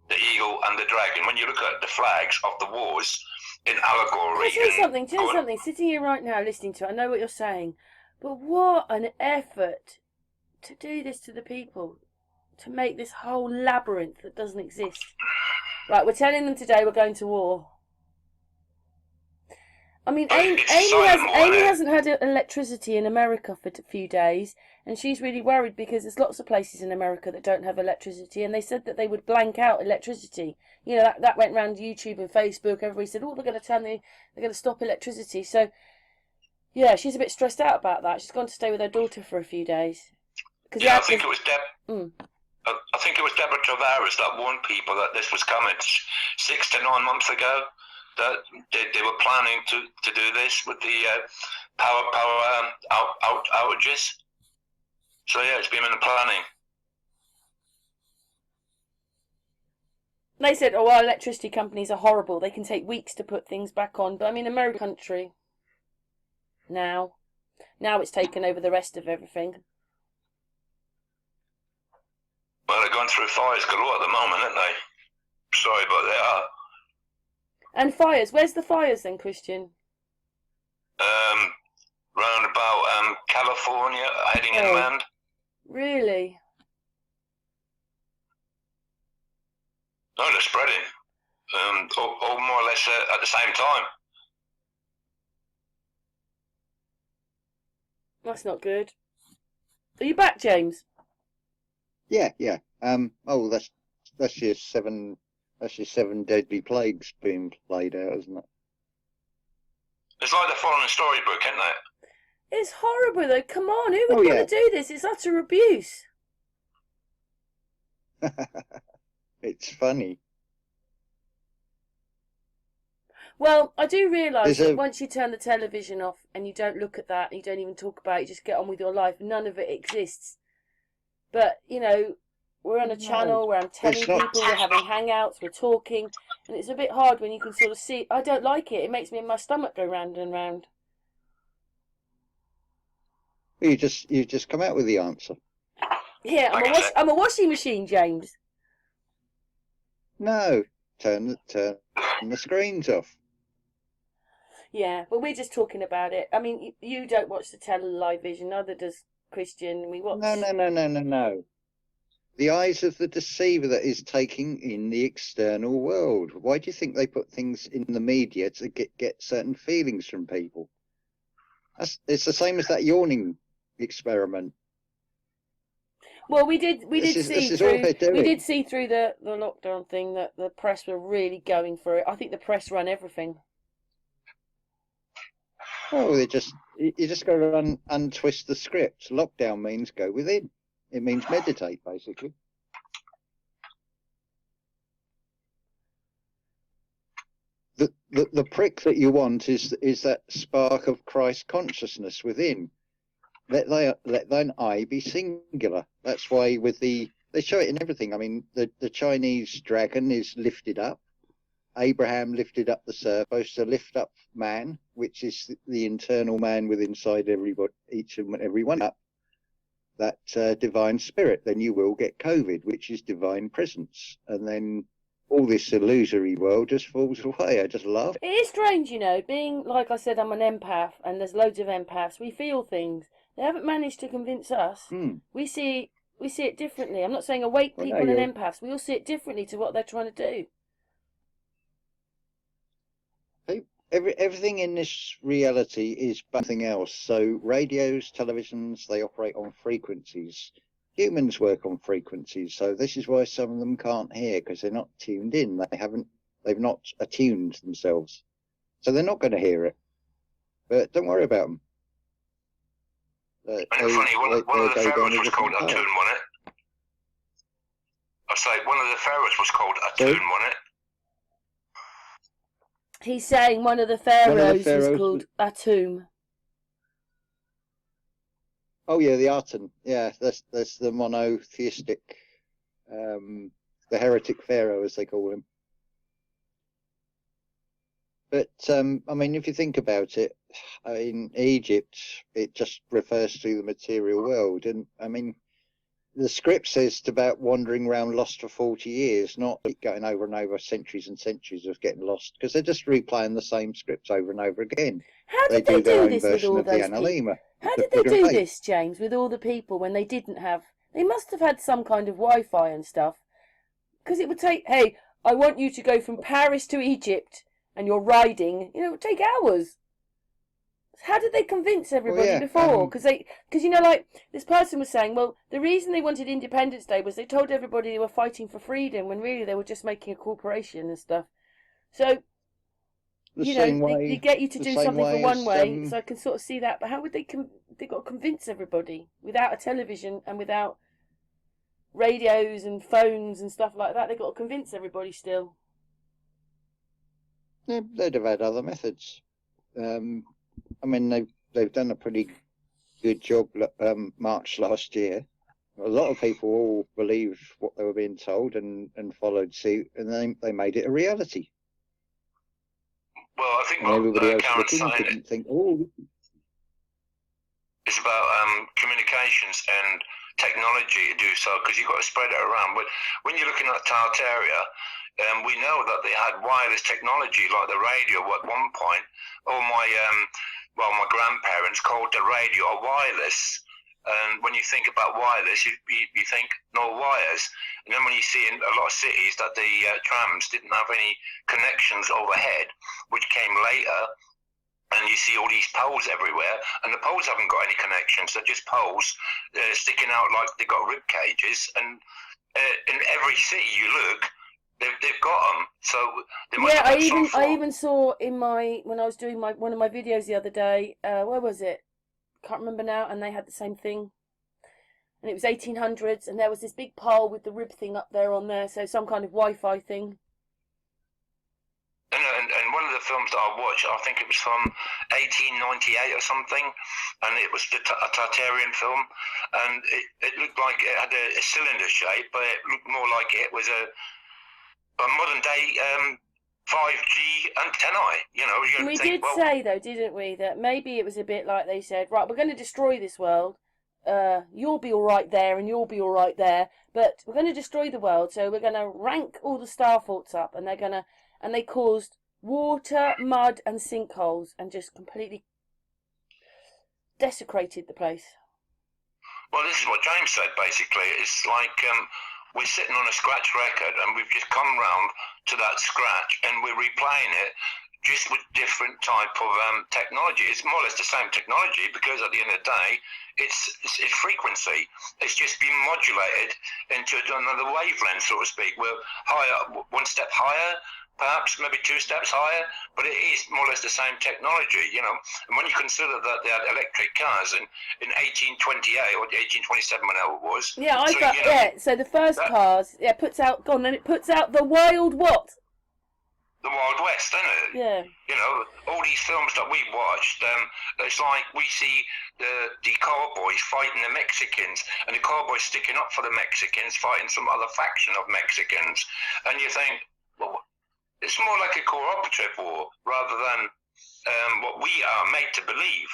the eagle and the dragon. When you look at the flags of the wars in allegory... Can I say something? Do you know something? Sitting here right now listening to it, I know what you're saying, but what an effort to do this to the people, to make this whole labyrinth that doesn't exist. Right, we're telling them today we're going to war. I mean, Amy hasn't had electricity in America for a few days, and she's really worried because there's lots of places in America that don't have electricity, and they said that they would blank out electricity. That went around YouTube and Facebook. Everybody said, they're going to stop electricity. So, yeah, she's a bit stressed out about that. She's gone to stay with her daughter for a few days. I think it was I think it was Deborah Tavares that warned people that this was coming 6 to 9 months ago. That they were planning to do this with the power outages. So yeah, it's been in the planning. They said, our electricity companies are horrible. They can take weeks to put things back on. But I mean, American country. Now it's taken over the rest of everything. Well, they're going through fires galore at the moment, aren't they? Sorry, but they are. And fires. Where's the fires then, Christian? Round about California, heading inland. Really? No, they're spreading. All more or less at the same time. That's not good. Are you back, James? Yeah. That's your seven deadly plagues being played out, isn't it? It's like they're following a storybook, isn't it? It's horrible, though. Come on, who would want to do this? It's utter abuse. It's funny. Well, I do realise There's that a once you turn the television off and you don't look at that, you don't even talk about it, you just get on with your life, none of it exists. But, you know, we're on a no, channel where I'm telling it's not. people, we're having hangouts, we're talking, and it's a bit hard when you can sort of see. I don't like it. It makes me in my stomach go round and round. You just come out with the answer. Yeah, Like I said, I'm a washing machine, James. No, turn the screens off. Yeah, but we're just talking about it. I mean, you don't watch the television, neither does Christian. We watch. No. The eyes of the deceiver that is taking in the external world. Why do you think they put things in the media to get certain feelings from people? It's the same as that yawning experiment. Well, we did This is all they're doing. we did see through the lockdown thing that the press were really going for it. I think the press run everything. Oh, you just got to untwist the script. Lockdown means go within. It means meditate, basically. The prick that you want is that spark of Christ consciousness within. Let thine eye be singular. That's why they show it in everything. I mean, the Chinese dragon is lifted up. Abraham lifted up the serpent, supposed to lift up man, which is the internal man within inside everybody, each and every one up. That divine spirit, then you will get COVID, which is divine presence, and then all this illusory world just falls away. I just laugh. It is strange, you know, being like I said, I'm an empath, and there's loads of empaths. We feel things. They haven't managed to convince us. We see it differently. I'm not saying awake people and empaths. We all see it differently to what they're trying to do. Everything in this reality is something else. So radios, televisions, they operate on frequencies. Humans work on frequencies. So this is why some of them can't hear, because they're not tuned in. They've not attuned themselves. So they're not going to hear it. But don't worry about them. Funny, one of the pharaohs was called Atun, wasn't it? I say one of the pharaohs was called Atun, wasn't it? He's saying one of the pharaohs was called Atum. Oh yeah, the Aten. Yeah, that's the monotheistic, the heretic pharaoh, as they call him. But I mean, if you think about it, in Egypt, it just refers to the material world, and I mean, the script says it's about wandering around lost for 40 years, not going over and over centuries and centuries of getting lost, because they're just replaying the same scripts over and over again. How did they their do own this with version all of the those people? Analema. How did they do this, James, with all the people when they didn't have... They must have had some kind of Wi-Fi and stuff. Because it would take... Hey, I want you to go from Paris to Egypt, and you're riding. You know, it would take hours. How did they convince everybody before? Because you know, like, this person was saying, well, the reason they wanted Independence Day was they told everybody they were fighting for freedom, when really they were just making a corporation and stuff. So... they get you to do something for one way, so I can sort of see that. But how would they got to convince everybody without a television and without radios and phones and stuff like that? They got to convince everybody still. Yeah, they'd have had other methods. I mean, they've done a pretty good job. March last year, a lot of people all believed what they were being told and followed suit, and they made it a reality. Well, I think what everybody else Karen's saying didn't think, oh, it's about communications and technology to do so, because you've got to spread it around. But when you're looking at Tartaria, we know that they had wireless technology like the radio at one point. All my grandparents called the radio a wireless. And when you think about wireless, you think no wires. And then when you see in a lot of cities that the trams didn't have any connections overhead, which came later, and you see all these poles everywhere, and the poles haven't got any connections. They're just poles sticking out like they've got rib cages. And in every city you look, they've got them. So they must have I even saw when I was doing one of my videos the other day. Where was it? Can't remember now. And they had the same thing, and it was 1800s, and there was this big pole with the rib thing up there on there. So some kind of Wi-Fi thing. And one of the films that I watched, I think it was from 1898 or something, and it was a Tartarian film, and it looked like it had a cylinder shape, but it looked more like it was a modern day 5G antennae. You know, We did say though, didn't we, that maybe it was a bit like they said, right, we're going to destroy this world. You'll be all right there, and you'll be all right there, but we're going to destroy the world. So we're going to rank all the star faults up, and they caused water, mud, and sinkholes, and just completely desecrated the place. Well, this is what James said, basically. It's like we're sitting on a scratch record, and we've just come round to that scratch, and we're replaying it just with different type of technology. It's more or less the same technology, because at the end of the day, it's frequency. It's just been modulated into another wavelength, so to speak. We're higher, one step higher, perhaps maybe two steps higher, but it is more or less the same technology, you know. And when you consider that they had electric cars in 1828 or 1827, whenever it was. Yeah, So the first cars, puts out the wild what? The Wild West, isn't it? Yeah. You know, all these films that we watched, it's like we see the cowboys fighting the Mexicans, and the cowboys sticking up for the Mexicans, fighting some other faction of Mexicans, and you think, well, it's more like a cooperative war rather than what we are made to believe.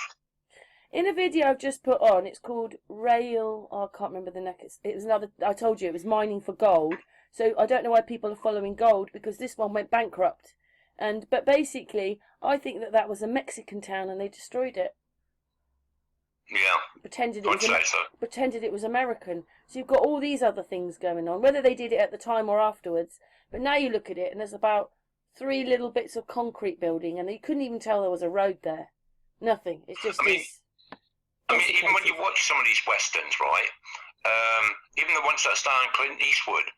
In a video I've just put on, it's called Rail. I can't remember the neck. It was another. I told you it was mining for gold. So I don't know why people are following gold, because this one went bankrupt. But basically, I think that was a Mexican town, and they destroyed it. Yeah. Pretended it was American. So you've got all these other things going on, whether they did it at the time or afterwards. But now you look at it, and there's about 3 little bits of concrete building, and you couldn't even tell there was a road there. Nothing. It's just even when you watch some of these westerns, right? Even the ones that star Clint Eastwood,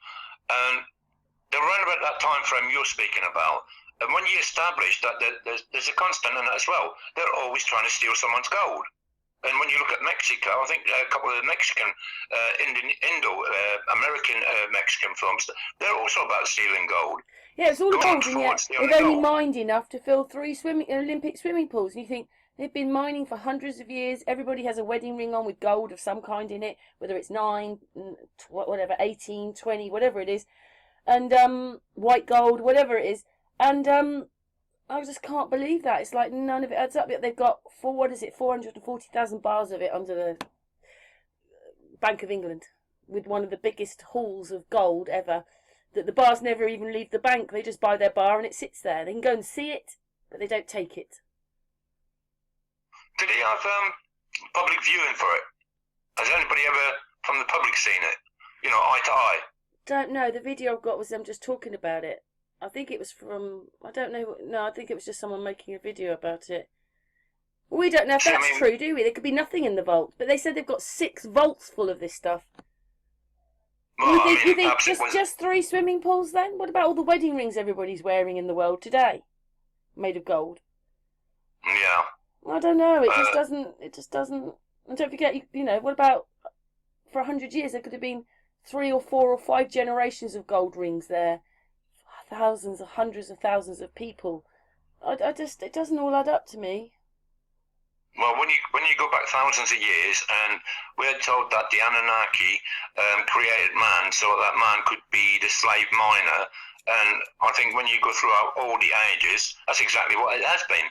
they're around about that time frame you're speaking about. And when you establish that there's a constant in that as well, they're always trying to steal someone's gold. And when you look at Mexico, I think a couple of the Mexican, American Mexican films, they're also about stealing gold. Yeah, it's all gold, and yet they've only mined enough to fill 3 Olympic swimming pools. And you think, they've been mining for hundreds of years. Everybody has a wedding ring on with gold of some kind in it, whether it's 9, whatever, 18, 20, whatever it is. And white gold, whatever it is. And I just can't believe that. It's like none of it adds up. Yet they've got 440,000 bars of it under the Bank of England, with one of the biggest hauls of gold ever. That the bars never even leave the bank. They just buy their bar and it sits there. They can go and see it, but they don't take it. Did he have public viewing for it? Has anybody ever from the public seen it? You know, eye to eye? Don't know. The video I've got was them just talking about it. I think it was from, I don't know. No, I think it was just someone making a video about it. We don't know if that's true, do we? There could be nothing in the vault. But they said they've got 6 vaults full of this stuff. Well, you think just 3 swimming pools then? What about all the wedding rings everybody's wearing in the world today? Made of gold. Yeah. I don't know. It just doesn't. And don't forget, you know, what about for 100 years there could have been 3 or 4 or 5 generations of gold rings there. Thousands or hundreds of thousands of people. It doesn't all add up to me. Well, when you go back thousands of years, and we're told that the Anunnaki created man so that man could be the slave miner, and I think when you go throughout all the ages, that's exactly what it has been.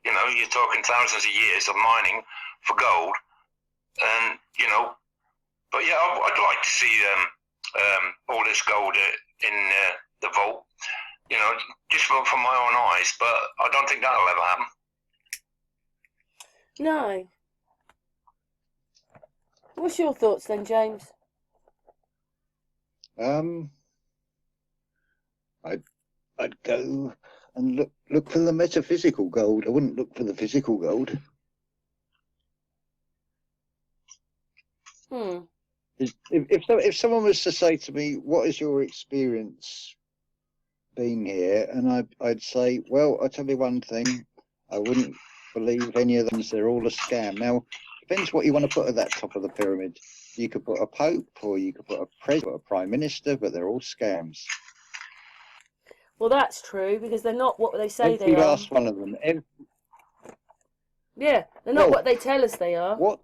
You know, you're talking thousands of years of mining for gold, and you know, but yeah, I'd like to see all this gold in the vault. You know, just from my own eyes, but I don't think that'll ever happen. No. What's your thoughts then, James? I'd go and look for the metaphysical gold. I wouldn't look for the physical gold. If someone was to say to me, "What is your experience being here?" and I'd say, "Well, I'll tell you one thing. I wouldn't believe any of them. They're all a scam." Now, depends what you want to put at that top of the pyramid. You could put a pope, or you could put a president, or a prime minister, but they're all scams. Well, that's true, because they're not what they say Every they are. last one of them. Yeah, they're not what they tell us they are. What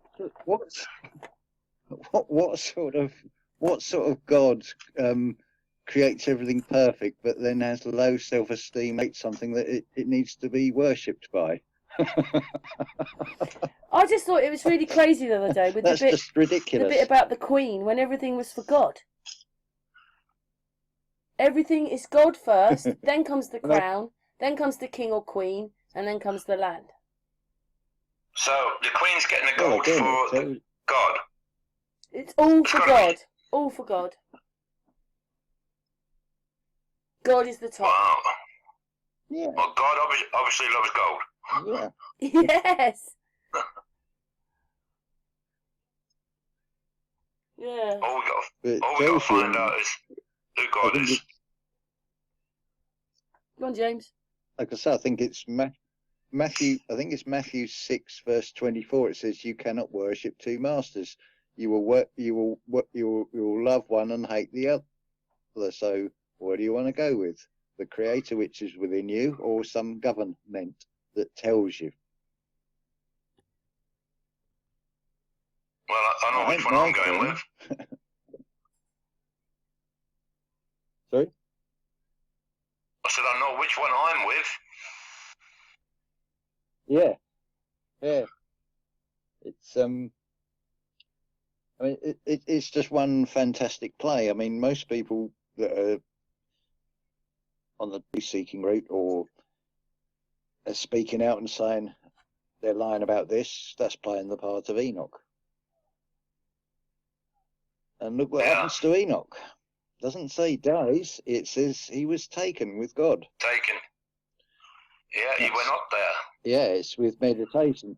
sort of God creates everything perfect, but then has low self-esteem, hates something that it needs to be worshipped by? I just thought it was really crazy the other day with That's just ridiculous. The bit about the Queen, when everything was for God. Everything is God first, then comes the crown, then comes the king or queen, and then comes the land. So the Queen's getting the gold for God. It's all for God. All for God. God is the top. Wow. Yeah. Well, God obviously loves gold. Yeah. Yes. Yeah. All we got to find out is who God is. Go on, James. Like I say, I think it's Matthew. I think it's Matthew 6, verse 24. It says, "You cannot worship two masters. You will love one and hate the other." So, where do you want to go with? The Creator, which is within you, or some government that tells you? Well, I know which one I'm going with. Sorry? I said I know which one I'm with. Yeah. It's I mean, it's just one fantastic play. I mean, most people that are on the truth-seeking route or are speaking out and saying they're lying about this, that's playing the part of Enoch. And look what happens to Enoch. Doesn't say he dies, it says he was taken with God. Taken. Yeah, he went up there. Yeah, it's with meditation.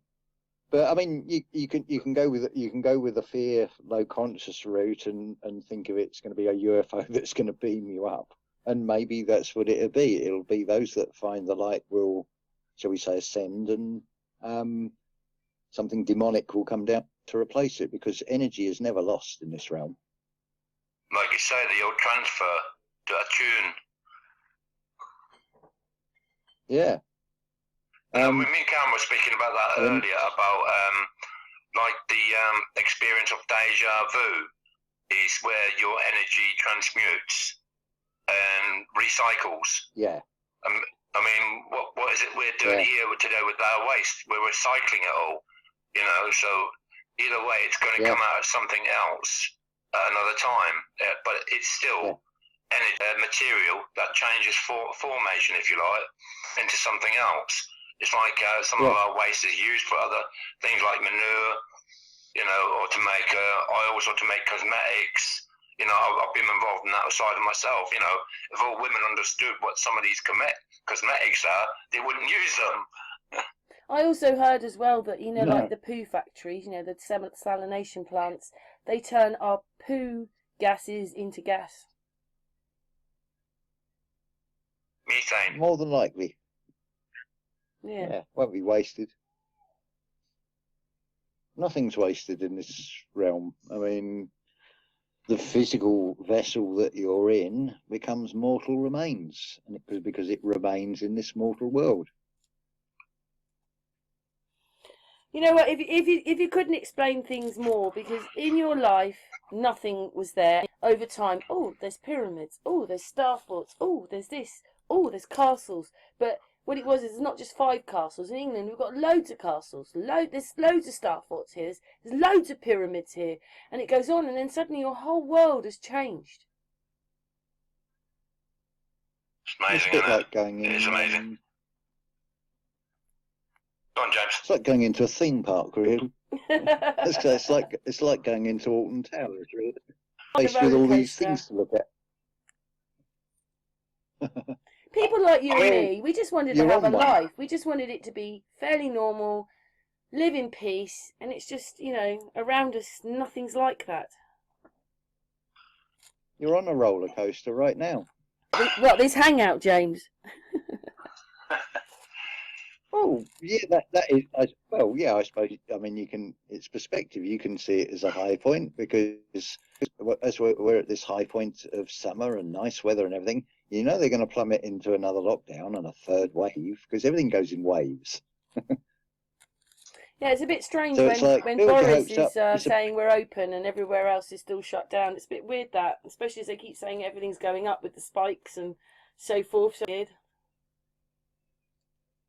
But I mean, you can go with the fear low conscious route and think of it's going to be a UFO that's going to beam you up, and maybe that's what it'll be. It'll be those that find the light will, shall we say, ascend, and something demonic will come down to replace it, because energy is never lost in this realm. Like you say, the old transfer to a tune. Yeah. Me and Cam were speaking about that earlier, about like the experience of deja vu is where your energy transmutes and recycles. Yeah. I mean, what is it we're doing here today with our waste? We're recycling it all, you know. So either way, it's going to come out as something else at another time, but it's still energy, material that changes formation, if you like, into something else. It's like some of our waste is used for other things like manure, you know, or to make oils or to make cosmetics. You know, I've been involved in that side of myself. You know, if all women understood what some of these cosmetics are, they wouldn't use them. I also heard as well that, you know, like the poo factories, you know, the salination plants, they turn our poo gases into gas. Methane. More than likely. Yeah. Won't be wasted. Nothing's wasted in this realm. I mean, the physical vessel that you're in becomes mortal remains, and because it remains in this mortal world. You know what? If you couldn't explain things more, because in your life nothing was there. Over time, oh, there's pyramids. Oh, there's star forts. Oh, there's this. Oh, there's castles. But what it was is not just 5 castles. In England, we've got loads of castles. There's loads of star forts here. There's loads of pyramids here. And it goes on, and then suddenly your whole world has changed. It's amazing, it's a bit like going in. It's amazing. Go on, James. It's like going into a theme park, really. it's like going into Alton Towers, really. Faced with all these things to look at. People like you and me, we just wanted to have a life. We just wanted it to be fairly normal, live in peace, and it's just, you know, around us, nothing's like that. You're on a roller coaster right now. What, this hangout, James? Oh, yeah, that is, well, yeah, I suppose, I mean, you can, it's perspective. You can see it as a high point because as we're at this high point of summer and nice weather and everything, you know, they're going to plummet into another lockdown and a third wave because everything goes in waves. Yeah, it's a bit strange So it's like, when build your Boris hopes is up. It's a, saying we're open and everywhere else is still shut down. It's a bit weird that, especially as they keep saying everything's going up with the spikes and so forth. So weird.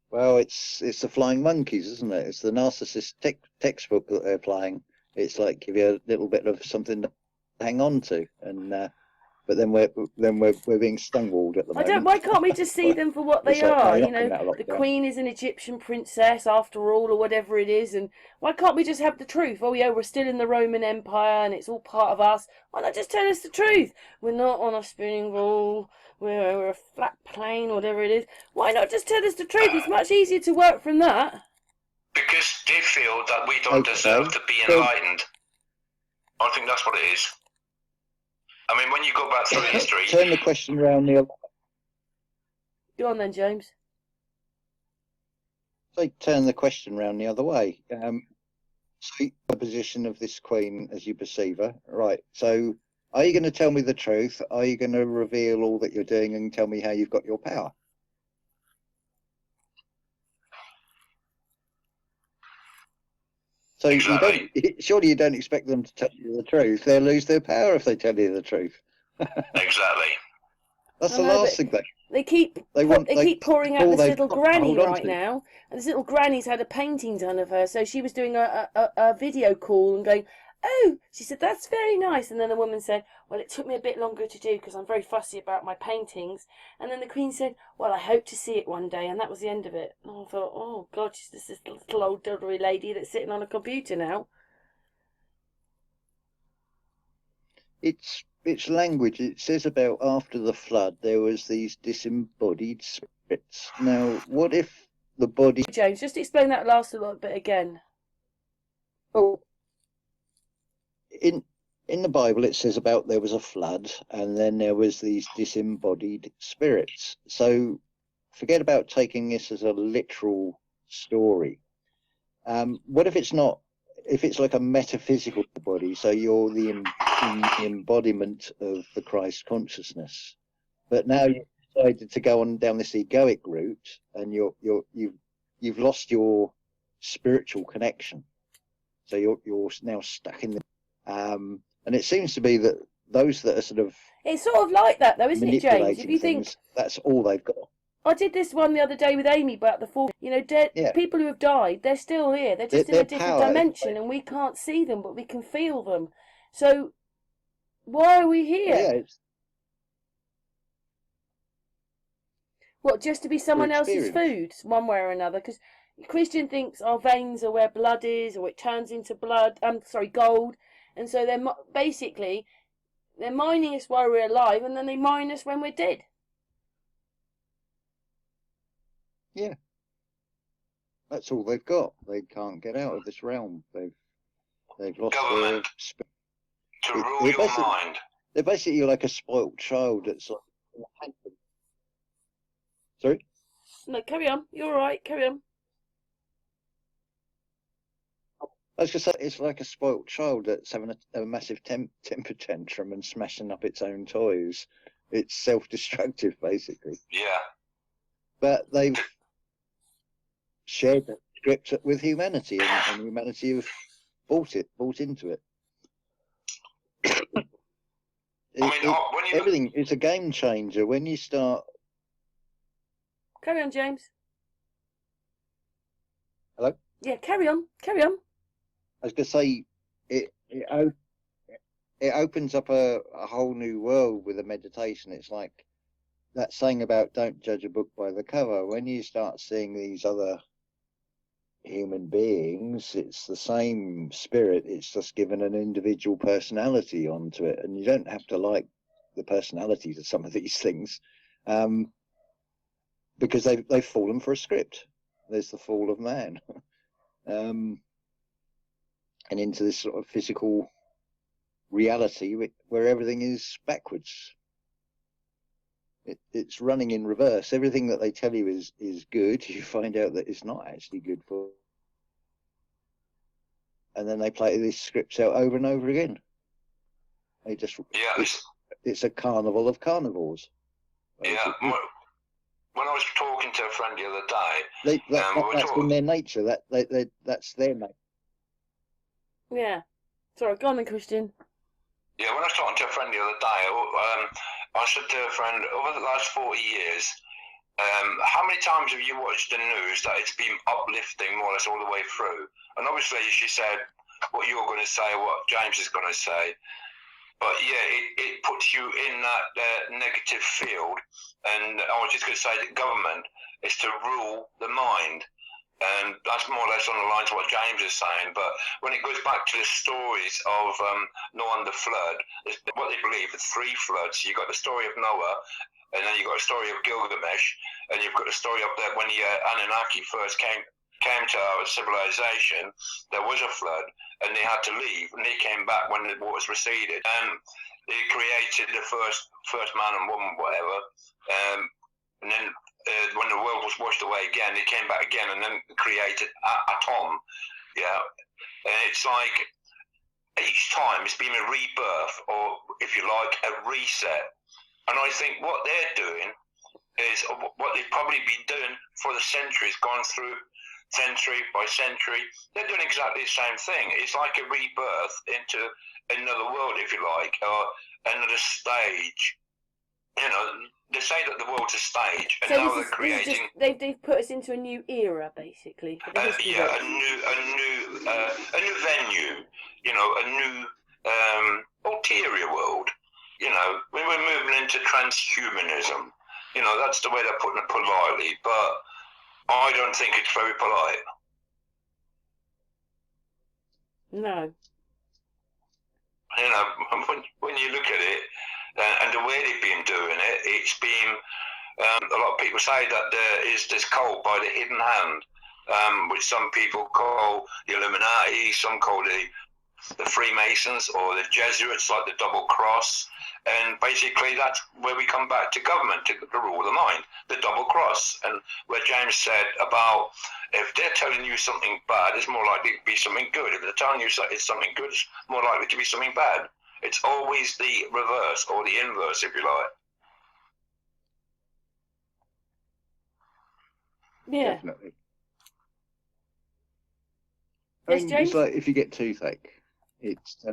well, it's the flying monkeys, isn't it? It's the narcissist textbook that they're playing. It's like give you a little bit of something to hang on to, and but then we're being stonewalled at the I don't. moment. Why can't we just see them for what they It's like, no, are? you're You not know, coming out of the lockdown. Queen is an Egyptian princess after all, or whatever it is. And why can't we just have the truth? Oh yeah, we're still in the Roman Empire, and it's all part of us. Why not just tell us the truth? We're not on a spinning ball. We're a flat plane, whatever it is. Why not just tell us the truth? It's much easier to work from that. Because they feel that we don't Okay. deserve to be So, enlightened. I think that's what it is. I mean, when you go back through history, turn the question around the other. Go on then, James. So turn the question around the other way. So the position of this queen as you perceive her, right? So, are you going to tell me the truth? Are you going to reveal all that you're doing and tell me how you've got your power? So exactly. you don't. Surely you don't expect them to tell you the truth. They'll lose their power if they tell you the truth. Exactly. That's I the know, last but thing they keep they keep pouring out all this they've little got to granny hold on right to. now, and this little granny's had a painting done of her. So she was doing a video call and going, "Oh," she said, "that's very nice." And then the woman said, "Well, it took me a bit longer to do because I'm very fussy about my paintings." And then the Queen said, "Well, I hope to see it one day," and that was the end of it. And I thought, "Oh God, she's this little old doddery lady that's sitting on a computer now." It's language. It says about after the flood there was these disembodied spirits. Now, what if the body? James, just explain that last little bit again. Oh, in the Bible it says about there was a flood and then there was these disembodied spirits. So forget about taking this as a literal story. What if it's not? If it's like a metaphysical body, so you're the embodiment of the Christ consciousness, but now you've decided to go on down this egoic route, and you've lost your spiritual connection, so you're now stuck in the and it seems to be that those that are sort of It's sort of like that, though, isn't it, James? If manipulating you think things, that's all they've got. I did this one the other day with Amy about the fall. You know, dead Yeah, people who have died, they're still here. They're just in their a different power. dimension and we can't see them, but we can feel them. So why are we Well, yeah, here? it's What, just to be for someone else's experience. food, one way or another? Because Christian thinks our veins are where blood is, or it turns into blood. Gold. And so they're basically they're mining us while we're alive, and then they mine us when we're dead. Yeah, that's all they've got. They can't get out of this realm. They've lost their Government spirit. to rule They're your basically, mind. they're basically like a spoilt child that's like, sorry? No, carry on. You're all right. Carry on. I was going to say, it's like a spoilt child that's having a massive temper tantrum and smashing up its own toys. It's self-destructive, basically. Yeah. But they've shared that script with humanity, and humanity have bought into it. I mean, when you Everything is a game changer when you start. Carry on, James. Hello? Yeah, carry on. Carry on. I was going to say, it opens up a whole new world with a meditation. It's like that saying about don't judge a book by the cover. When you start seeing these other human beings, it's the same spirit. It's just given an individual personality onto it, and you don't have to like the personalities of some of these things, because they've fallen for a script. There's the fall of man, and into this sort of physical reality where everything is backwards. It's running in reverse. Everything that they tell you is good. You find out that it's not actually good for. And then they play these scripts out over and over again. They just it's a carnival of carnivores. Basically. Yeah. When I was talking to a friend the other day, that's in their nature. That's their nature. Yeah. Sorry, go on then, Christian. Yeah, when I was talking to a friend the other day, I said to a friend, over the last 40 years, how many times have you watched the news that it's been uplifting more or less all the way through? And obviously she said what you're going to say, what James is going to say. But yeah, it puts you in that negative field. And I was just going to say that government is to rule the mind. And that's more or less on the lines of what James is saying. But when it goes back to the stories of Noah and the flood, what they believe, the 3 floods. You've got the story of Noah, and then you've got a story of Gilgamesh, and you've got the story of that when the Anunnaki first came to our civilization. There was a flood, and they had to leave, and they came back when the waters receded, and they created the first man and woman, whatever, and then when the world was washed away again, they came back again, and then created Atom. Yeah, and it's like each time it's been a rebirth, or if you like, a reset. And I think what they're doing is what they've probably been doing for the centuries, gone through century by century. They're doing exactly the same thing. It's like a rebirth into another world, if you like, or another stage. You know, they say that the world's a stage, and so now they're creating. They've put us into a new era, basically. Yeah, a new venue. You know, a new ulterior world. You know, when we're moving into transhumanism. You know, that's the way they're putting it politely, but I don't think it's very polite. No. You know, when you look at it, and the way they've been doing it, it's been, a lot of people say that there is this cult by the hidden hand, which some people call the Illuminati, some call the Freemasons or the Jesuits, like the double cross. And basically that's where we come back to government, to rule the mind, the double cross. And where James said about if they're telling you something bad, it's more likely to be something good. If they're telling you it's something good, it's more likely to be something bad. It's always the reverse or the inverse, if you like. Yeah. Definitely. Yes, James? It's like if you get toothache, it's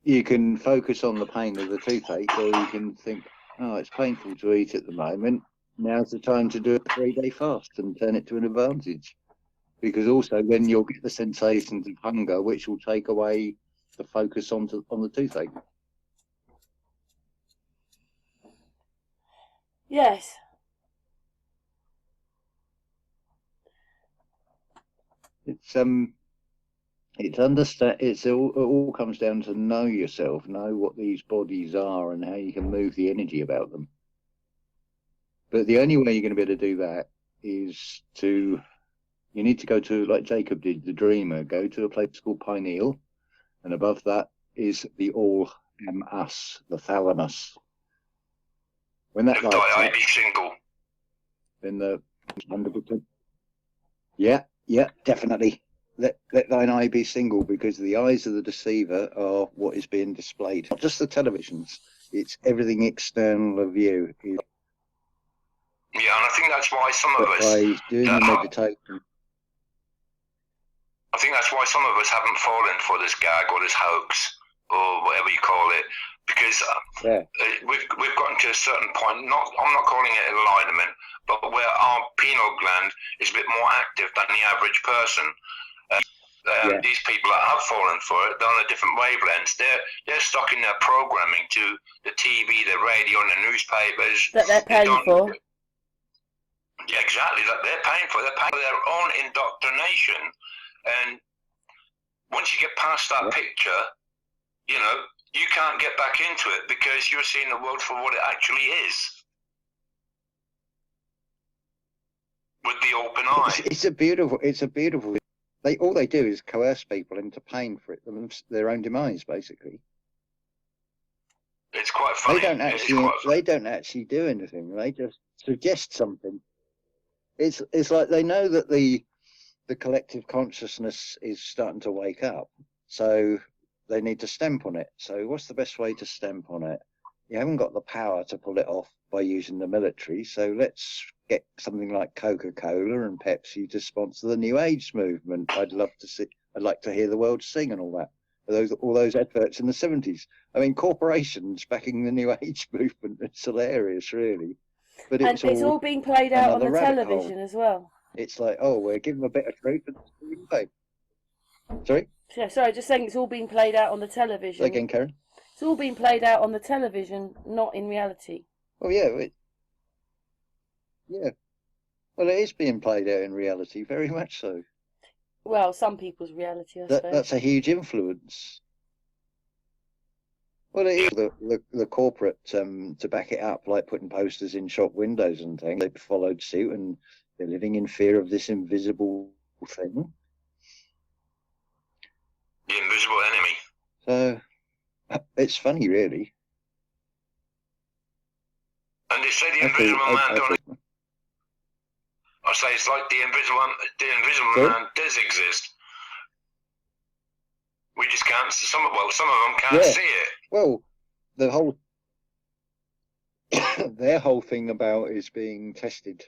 you can focus on the pain of the toothache, or you can think, oh, it's painful to eat at the moment. Now's the time to do a 3-day fast and turn it to an advantage. Because also then you'll get the sensations of hunger, which will take away the focus on the toothache. Yes. It all comes down to know yourself, know what these bodies are and how you can move the energy about them. But the only way you're going to be able to do that is you need to go to, like Jacob did, the dreamer, go to a place called pineal, and above that is the all us, the thalamus. When that lights up, be single. Then the 100%. Yeah, definitely. Let thine eye be single, because the eyes of the deceiver are what is being displayed. Not just the televisions, it's everything external of you. Yeah, and I think that's why some of us doing the meditation. I think that's why some of us haven't fallen for this gag or this hoax or whatever you call it, because we've gotten to a certain point. I'm not calling it enlightenment, but where our pineal gland is a bit more active than the average person. These people that have fallen for it, they're on a different wavelengths. They're stuck in their programming to the TV, the radio, and the newspapers that they're paying for. Yeah, exactly. That they're paying for. They're paying for their own indoctrination. And once you get past that picture, you know, you can't get back into it because you're seeing the world for what it actually is. With the open eye. It's a beautiful. All they do is coerce people into paying for it, their own demise, basically. It's quite funny. They don't actually do anything. They just suggest something. It's like they know that the collective consciousness is starting to wake up, so they need to stamp on it. So what's the best way to stamp on it? You haven't got the power to pull it off by using the military, so let's get something like Coca-Cola and Pepsi to sponsor the New Age movement. I'd like to hear the world sing and all that. All those adverts in the 70s. I mean, corporations backing the New Age movement. It's hilarious, really. But it's all being played out on the television as well. It's like, oh, we're giving them a bit of truth. Sorry? Yeah, sorry, just saying it's all being played out on the television. Say again, Karen? It's all being played out on the television, not in reality. Oh, yeah. Yeah. Well, it is being played out in reality, very much so. Well, some people's reality, I suppose. That's a huge influence. Well, it is the corporate to back it up, like putting posters in shop windows and things. They've followed suit and they're living in fear of this invisible thing. The invisible enemy. So, it's funny, really. And they say the invisible man, don't it? I say it's like the invisible man does exist. We just can't. Some of them can't see it. Well, their whole thing about is being tested,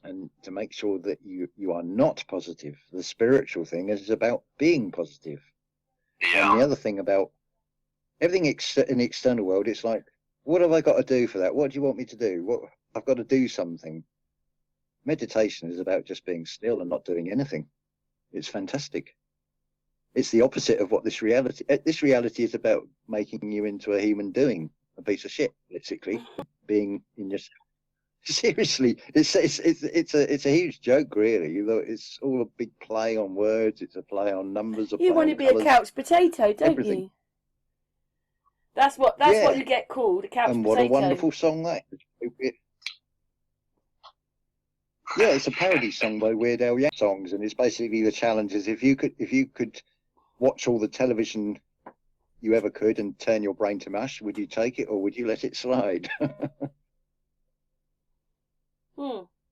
and to make sure that you are not positive. The spiritual thing is about being positive. Yeah. And the other thing about everything in the external world, it's like, what have I got to do for that? What do you want me to do? I've got to do something. Meditation is about just being still and not doing anything. It's fantastic. It's the opposite of what this reality is about, making you into a human doing, a piece of shit, basically, being in your. Seriously, it's a huge joke, really. It's all a big play on words. It's a play on numbers. You want to be a couch potato, don't you? That's what you get called, a couch potato. And what a wonderful song that is. Yeah, it's a parody song by Weird Al Yankovic songs, and it's basically the challenge is if you could watch all the television you ever could and turn your brain to mush, would you take it or would you let it slide?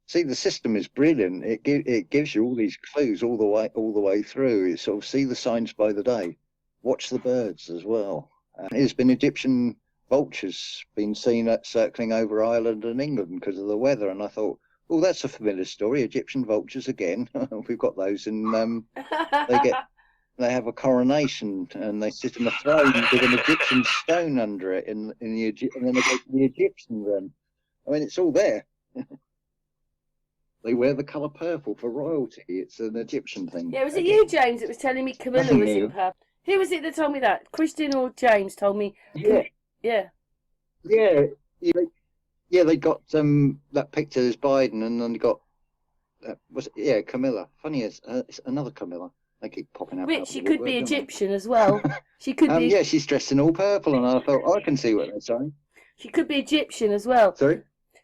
See, the system is brilliant. It gives you all these clues all the way through. It's sort of see the signs by the day, watch the birds as well. There's been Egyptian vultures been seen circling over Ireland and England because of the weather, and I thought, oh, that's a familiar story. Egyptian vultures again. We've got those, and they have a coronation, and they sit on a throne with an Egyptian stone under it, and then they go to the Egyptian run. I mean, it's all there. They wear the colour purple for royalty. It's an Egyptian thing. Yeah, was it you, James, that was telling me Camilla was in purple? Who was it that told me that? Christian or James told me? Yeah. They got that picture as Biden, and then they got Camilla. Funny it's another Camilla. They keep popping out. Which she could be Egyptian as well. She could be. Yeah, she's dressed in all purple, and I thought I can see what they're saying. She could be Egyptian as well.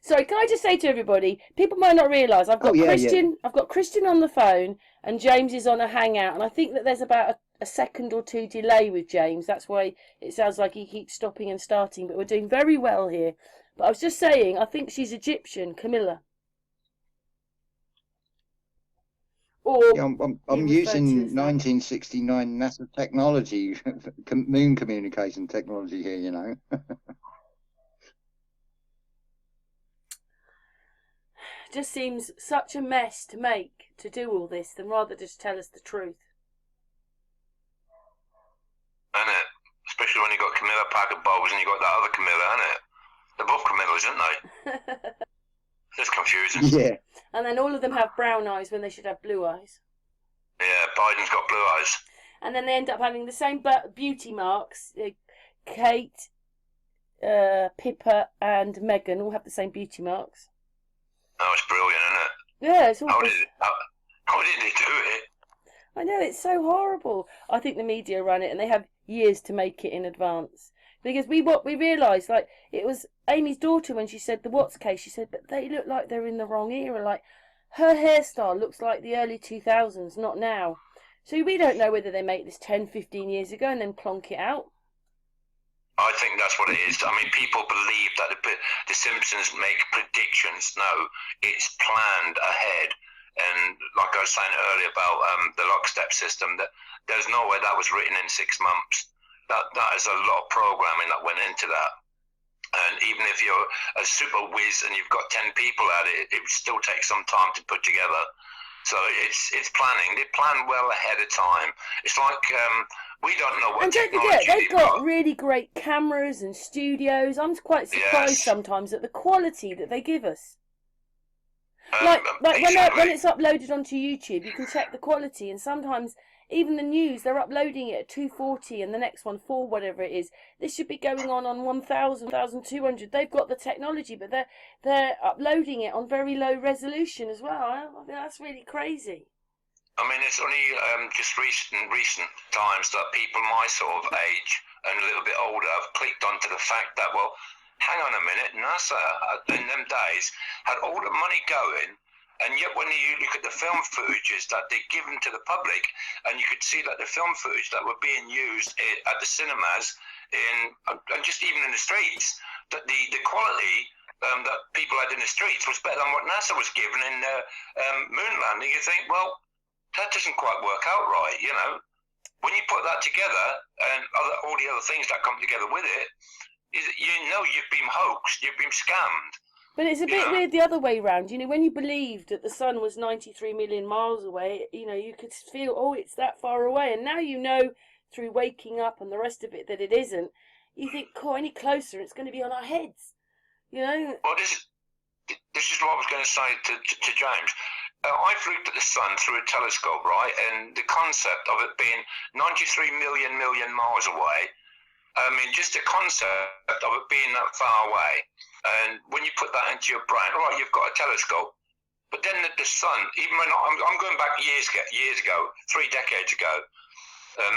Sorry, can I just say to everybody, people might not realise I've got Christian. I've got Christian on the phone, and James is on a hangout, and I think that there's about a second or two delay with James. That's why it sounds like he keeps stopping and starting. But we're doing very well here. But I was just saying, I think she's Egyptian, Camilla. Or I'm using 1969 NASA technology, moon communication technology here, you know. Just seems such a mess to do all this, than rather just tell us the truth. Isn't it? Especially when you got Camilla Parker Bowles and you got that other Camilla, isn't it? They're both Camillas, aren't they? It's confusing. Yeah. And then all of them have brown eyes when they should have blue eyes. Yeah, Biden's got blue eyes. And then they end up having the same beauty marks. Kate, Pippa and Meghan all have the same beauty marks. Oh, it's brilliant, isn't it? Yeah, it's all. How did they do it? I know, it's so horrible. I think the media run it, and they have years to make it in advance. Because we realised, like, it was Amy's daughter when she said the Watts case. She said, but they look like they're in the wrong era. Like, her hairstyle looks like the early 2000s, not now. So we don't know whether they make this 10, 15 years ago and then plonk it out. I think that's what it is. I mean, people believe that the Simpsons make predictions. No, it's planned ahead. And like I was saying earlier about the lockstep system, that there's no way that was written in 6 months. That is a lot of programming that went into that. And even if you're a super whiz and you've got 10 people at it, it would still take some time to put together. So it's planning. They plan well ahead of time. It's like we don't know what And don't technology forget, they've got really great cameras and studios. I'm quite surprised sometimes at the quality that they give us. Like exactly. when it's uploaded onto YouTube, you can check the quality, and sometimes even the news, they're uploading it at 240 and the next one 4 whatever it is. This should be going on 1,000, 1,200. They've got the technology, but they're uploading it on very low resolution as well. I think that's really crazy. I mean, it's only just recent times that people my sort of age and a little bit older have clicked onto the fact that, well, hang on a minute, NASA in them days had all the money going, and yet when you look at the film footages that they'd given to the public, and you could see that the film footage that were being used at the cinemas and just even in the streets, that the quality that people had in the streets was better than what NASA was given in the moon landing. You think, well, that doesn't quite work out right, you know. When you put that together and all the other things that come together with it, you know you've been hoaxed, you've been scammed. But it's a bit weird the other way round. You know, when you believed that the sun was 93 million miles away, you know, you could feel, oh, it's that far away. And now you know through waking up and the rest of it that it isn't. You think, cool, any closer, it's going to be on our heads. You know? Well, this is what I was going to say to James. I've looked at the sun through a telescope, right? And the concept of it being 93 million miles away, I mean, just the concept of it being that far away. And when you put that into your brain, all right, you've got a telescope, but then the sun, even when I'm going back years ago, 3 decades ago,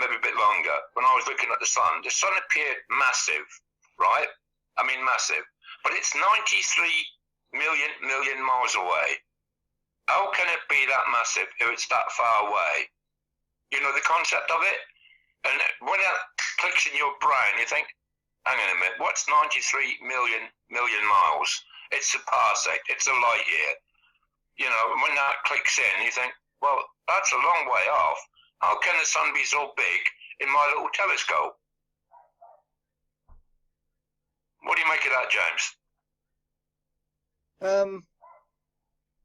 maybe a bit longer, when I was looking at the sun appeared massive, right? I mean, massive. But it's 93 million miles away. How can it be that massive if it's that far away? You know, the concept of it? And when that clicks in your brain, you think, hang on a minute, what's 93 million miles? It's a parsec, it's a light year. You know, when that clicks in, you think, well, that's a long way off. How can the sun be so big in my little telescope? What do you make of that, James?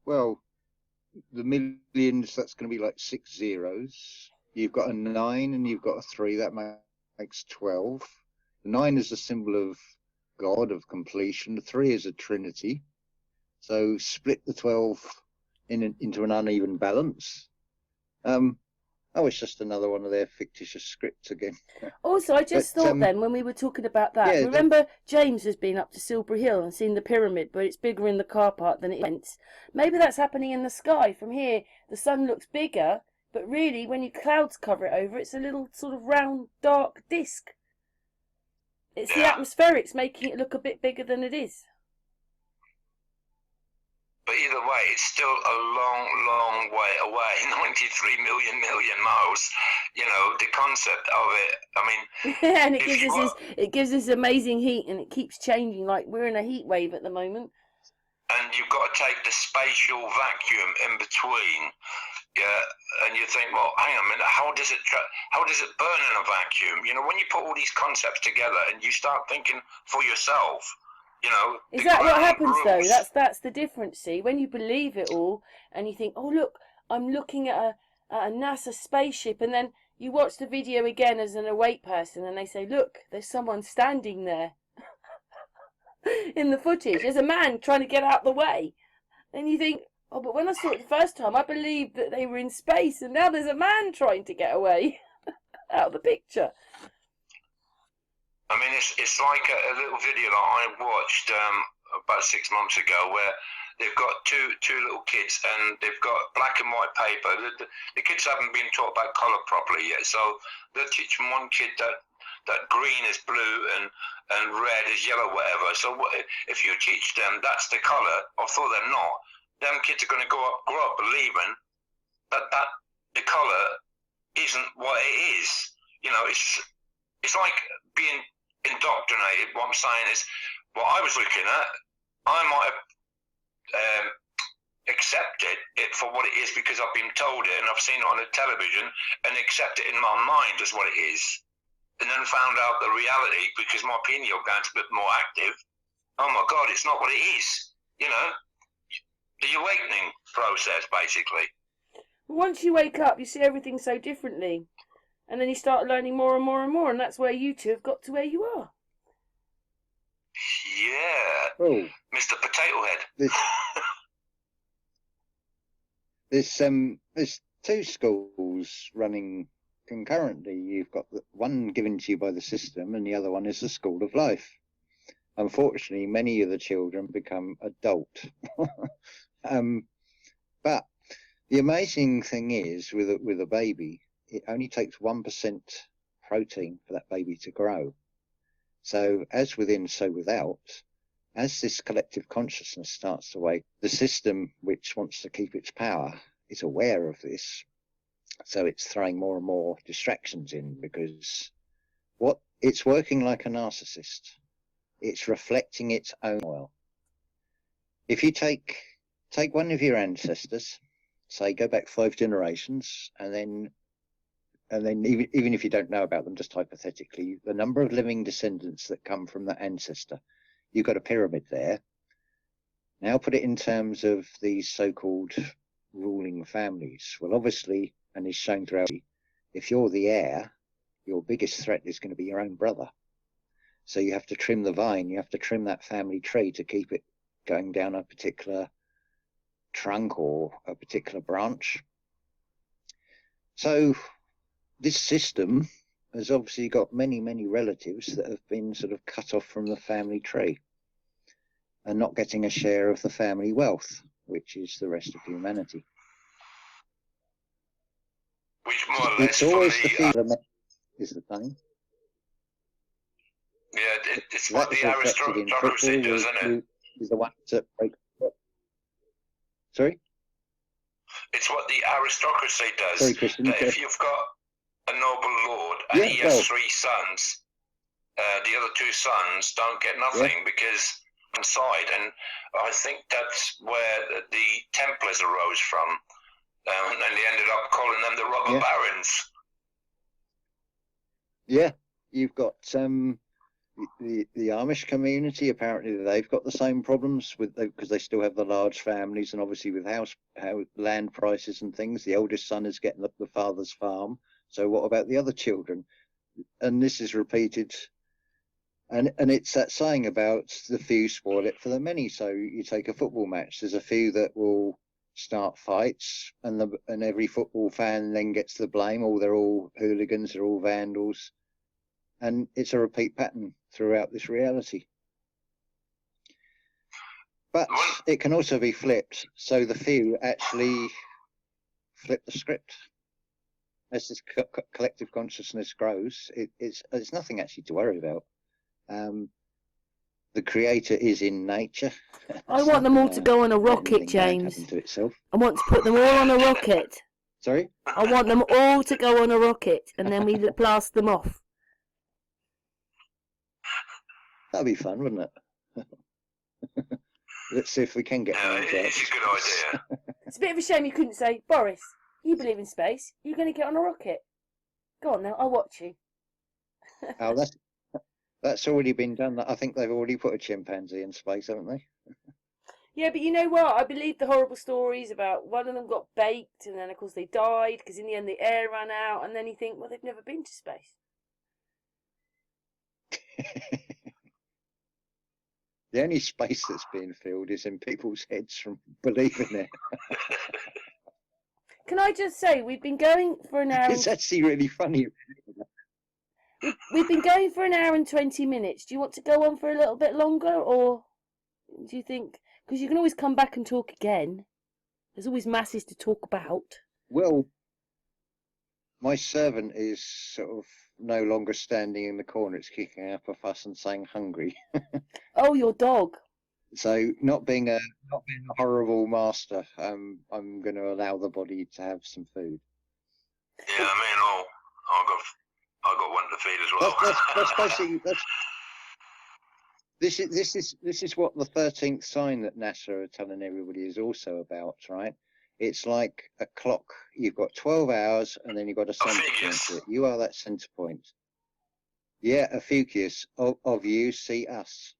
Well, the millions, that's going to be like 6 zeros. You've got a 9 and you've got a 3. That makes 12. The 9 is a symbol of God, of completion. The 3 is a trinity. So split the 12 into an uneven balance. Oh, it's just another one of their fictitious scripts again. Also, I just thought then, when we were talking about that, yeah, remember James has been up to Silbury Hill and seen the pyramid, but it's bigger in the car park than it went. Maybe that's happening in the sky. From here, the sun looks bigger, but really, when you clouds cover it over, it's a little sort of round, dark disc. It's the atmospherics making it look a bit bigger than it is. But either way, it's still a long way away, 93 million miles. You know, the concept of it, I mean... Yeah, and it gives us amazing heat, and it keeps changing, like we're in a heat wave at the moment. And you've got to take the spatial vacuum in between, and you think, well, hang on a minute, how does it burn in a vacuum? You know, when you put all these concepts together and you start thinking for yourself, you know, is that what happens though? That's the difference. See, when you believe it all and you think, oh look, I'm looking at a NASA spaceship, and then you watch the video again as an awake person, and they say, look, there's someone standing there in the footage. There's a man trying to get out the way, and you think, oh, but when I saw it the first time, I believed that they were in space, and now there's a man trying to get away out of the picture. I mean, it's like a little video that I watched about 6 months ago, where they've got two little kids, and they've got black and white paper. The kids haven't been taught about colour properly yet, so they're teaching one kid that green is blue and red is yellow, whatever. So if you teach them that's the colour, although they're not, them kids are going to grow up believing that the colour isn't what it is. You know, it's like being indoctrinated. What I'm saying is, what I was looking at, I might have accepted it for what it is because I've been told it and I've seen it on the television and accept it in my mind as what it is, and then found out the reality because my pineal gland's a bit more active. Oh my God, it's not what it is. You know, the awakening process, basically. Once you wake up, you see everything so differently. And then you start learning more and more and more, and that's where you two have got to where you are. Yeah. Oh, Mr. Potato Head. There's two schools running concurrently. You've got the one given to you by the system, and the other one is the School of Life. Unfortunately, many of the children become adult. But the amazing thing is, with a baby, it only takes 1% protein for that baby to grow. So as within, so without, as this collective consciousness starts to wake, the system, which wants to keep its power, is aware of this. So it's throwing more and more distractions in, because it's working like a narcissist. It's reflecting its own oil. If you take one of your ancestors, say go back 5 generations, and then even if you don't know about them, just hypothetically, the number of living descendants that come from that ancestor, you've got a pyramid there. Now put it in terms of these so-called ruling families. Well, obviously, and is shown throughout, if you're the heir, your biggest threat is going to be your own brother. So you have to trim the vine, you have to trim that family tree to keep it going down a particular trunk or a particular branch. So this system has obviously got many, many relatives that have been sort of cut off from the family tree and not getting a share of the family wealth, which is the rest of humanity. Which more or less It's always for the is the thing. Yeah, it's what the reflected in aristocracy does, isn't it? Is the one that breaks. Sorry? It's what the aristocracy does. Sorry, Christian, that if you've got a noble lord and he has 3 sons, the other 2 sons don't get nothing because inside, and I think that's where the Templars arose from, and they ended up calling them the robber barons. Yeah, you've got the Amish community. Apparently, they've got the same problems because they still have the large families, and obviously with land prices and things, the eldest son is getting the father's farm. So what about the other children? And this is repeated. And it's that saying about the few spoil it for the many. So you take a football match, there's a few that will start fights, and every football fan then gets the blame. They're all hooligans, they're all vandals. And it's a repeat pattern throughout this reality. But it can also be flipped. So the few actually flip the script. As this collective consciousness grows, it's nothing actually to worry about. The creator is in nature. I want them all to go on a rocket, James. I want to put them all on a rocket. Sorry? I want them all to go on a rocket, and then we blast them off. That'd be fun, wouldn't it? Let's see if we can get one. Yeah, it's a good idea. It's a bit of a shame you couldn't say, Boris, you believe in space. You're going to get on a rocket. Go on now, I'll watch you. Oh, that's already been done. I think they've already put a chimpanzee in space, haven't they? Yeah, but you know what? I believe the horrible stories about one of them got baked, and then of course they died because in the end the air ran out, and then you think, well, they've never been to space. The only space that's being filled is in people's heads from believing it. Can I just say, we've been going for an hour. It's actually really funny. We've been going for an hour and 20 minutes. Do you want to go on for a little bit longer, or do you think? Because you can always come back and talk again. There's always masses to talk about. Well, my servant is sort of no longer standing in the corner. It's kicking up a fuss and saying hungry. Oh, your dog. So not being a horrible master, I'm going to allow the body to have some food. Yeah, I mean, I got one to feed as well. That's basically this is what the 13th sign that NASA are telling everybody is also about, right? It's like a clock. You've got 12 hours, and then you've got a center point to it. You are that center point. Yeah, a fucus of you see us.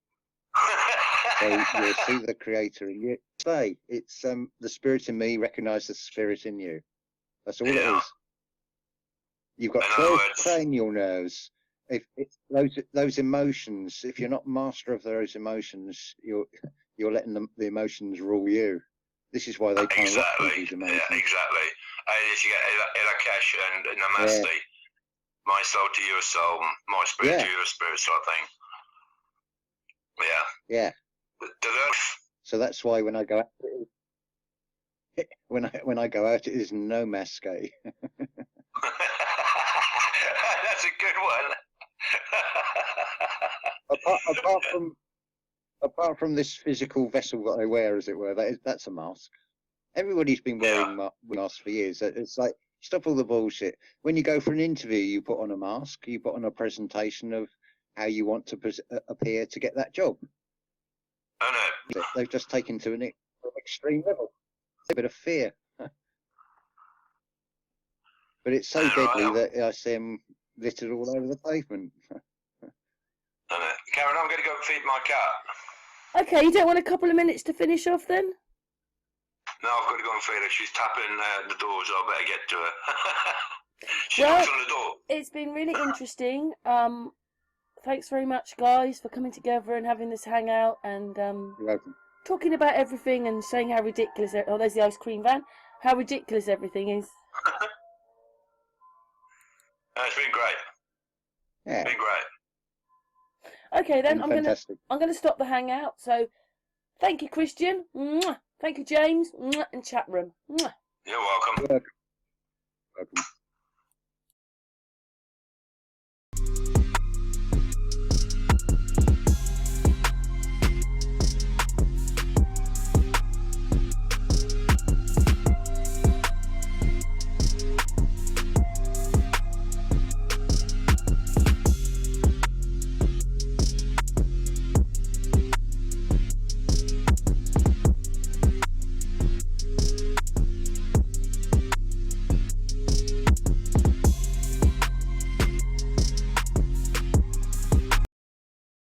So you'll see the creator in you. Say it's the spirit in me recognise the spirit in you. That's all it is. You've got 12 cranial nerves. If those emotions, if you're not master of those emotions, you're letting the emotions rule you. This is why they can't rock these emotions. Yeah, exactly. As you get Ilakesh and Namaste, my soul to your soul, my spirit to your spirit, sort of thing. Yeah. Yeah. So that's why when I go out, when I go out, it is no masque. That's a good one. Apart from this physical vessel that I wear, as it were, that's a mask. Everybody's been wearing masks for years. It's like, stop all the bullshit. When you go for an interview, you put on a mask. You put on a presentation of how you want to appear to get that job. I know. They've just taken to an extreme level. A bit of fear. But it's so deadly that I see them littered all over the pavement. Karen, I'm going to go and feed my cat. Okay, you don't want a couple of minutes to finish off then? No, I've got to go and feed her. She's tapping the door, so I better get to her. She Well, knocks on the door. It's been really interesting. Thanks very much, guys, for coming together and having this hangout and You're welcome. talking about everything and showing how ridiculous. Oh, there's the ice cream van. How ridiculous everything is. It's been great. Yeah. It's been great. Okay, then I'm Fantastic. gonna stop the hangout. So, thank you, Christian. Mwah. Thank you, James. Mwah. And chat room. Mwah. You're welcome. Welcome.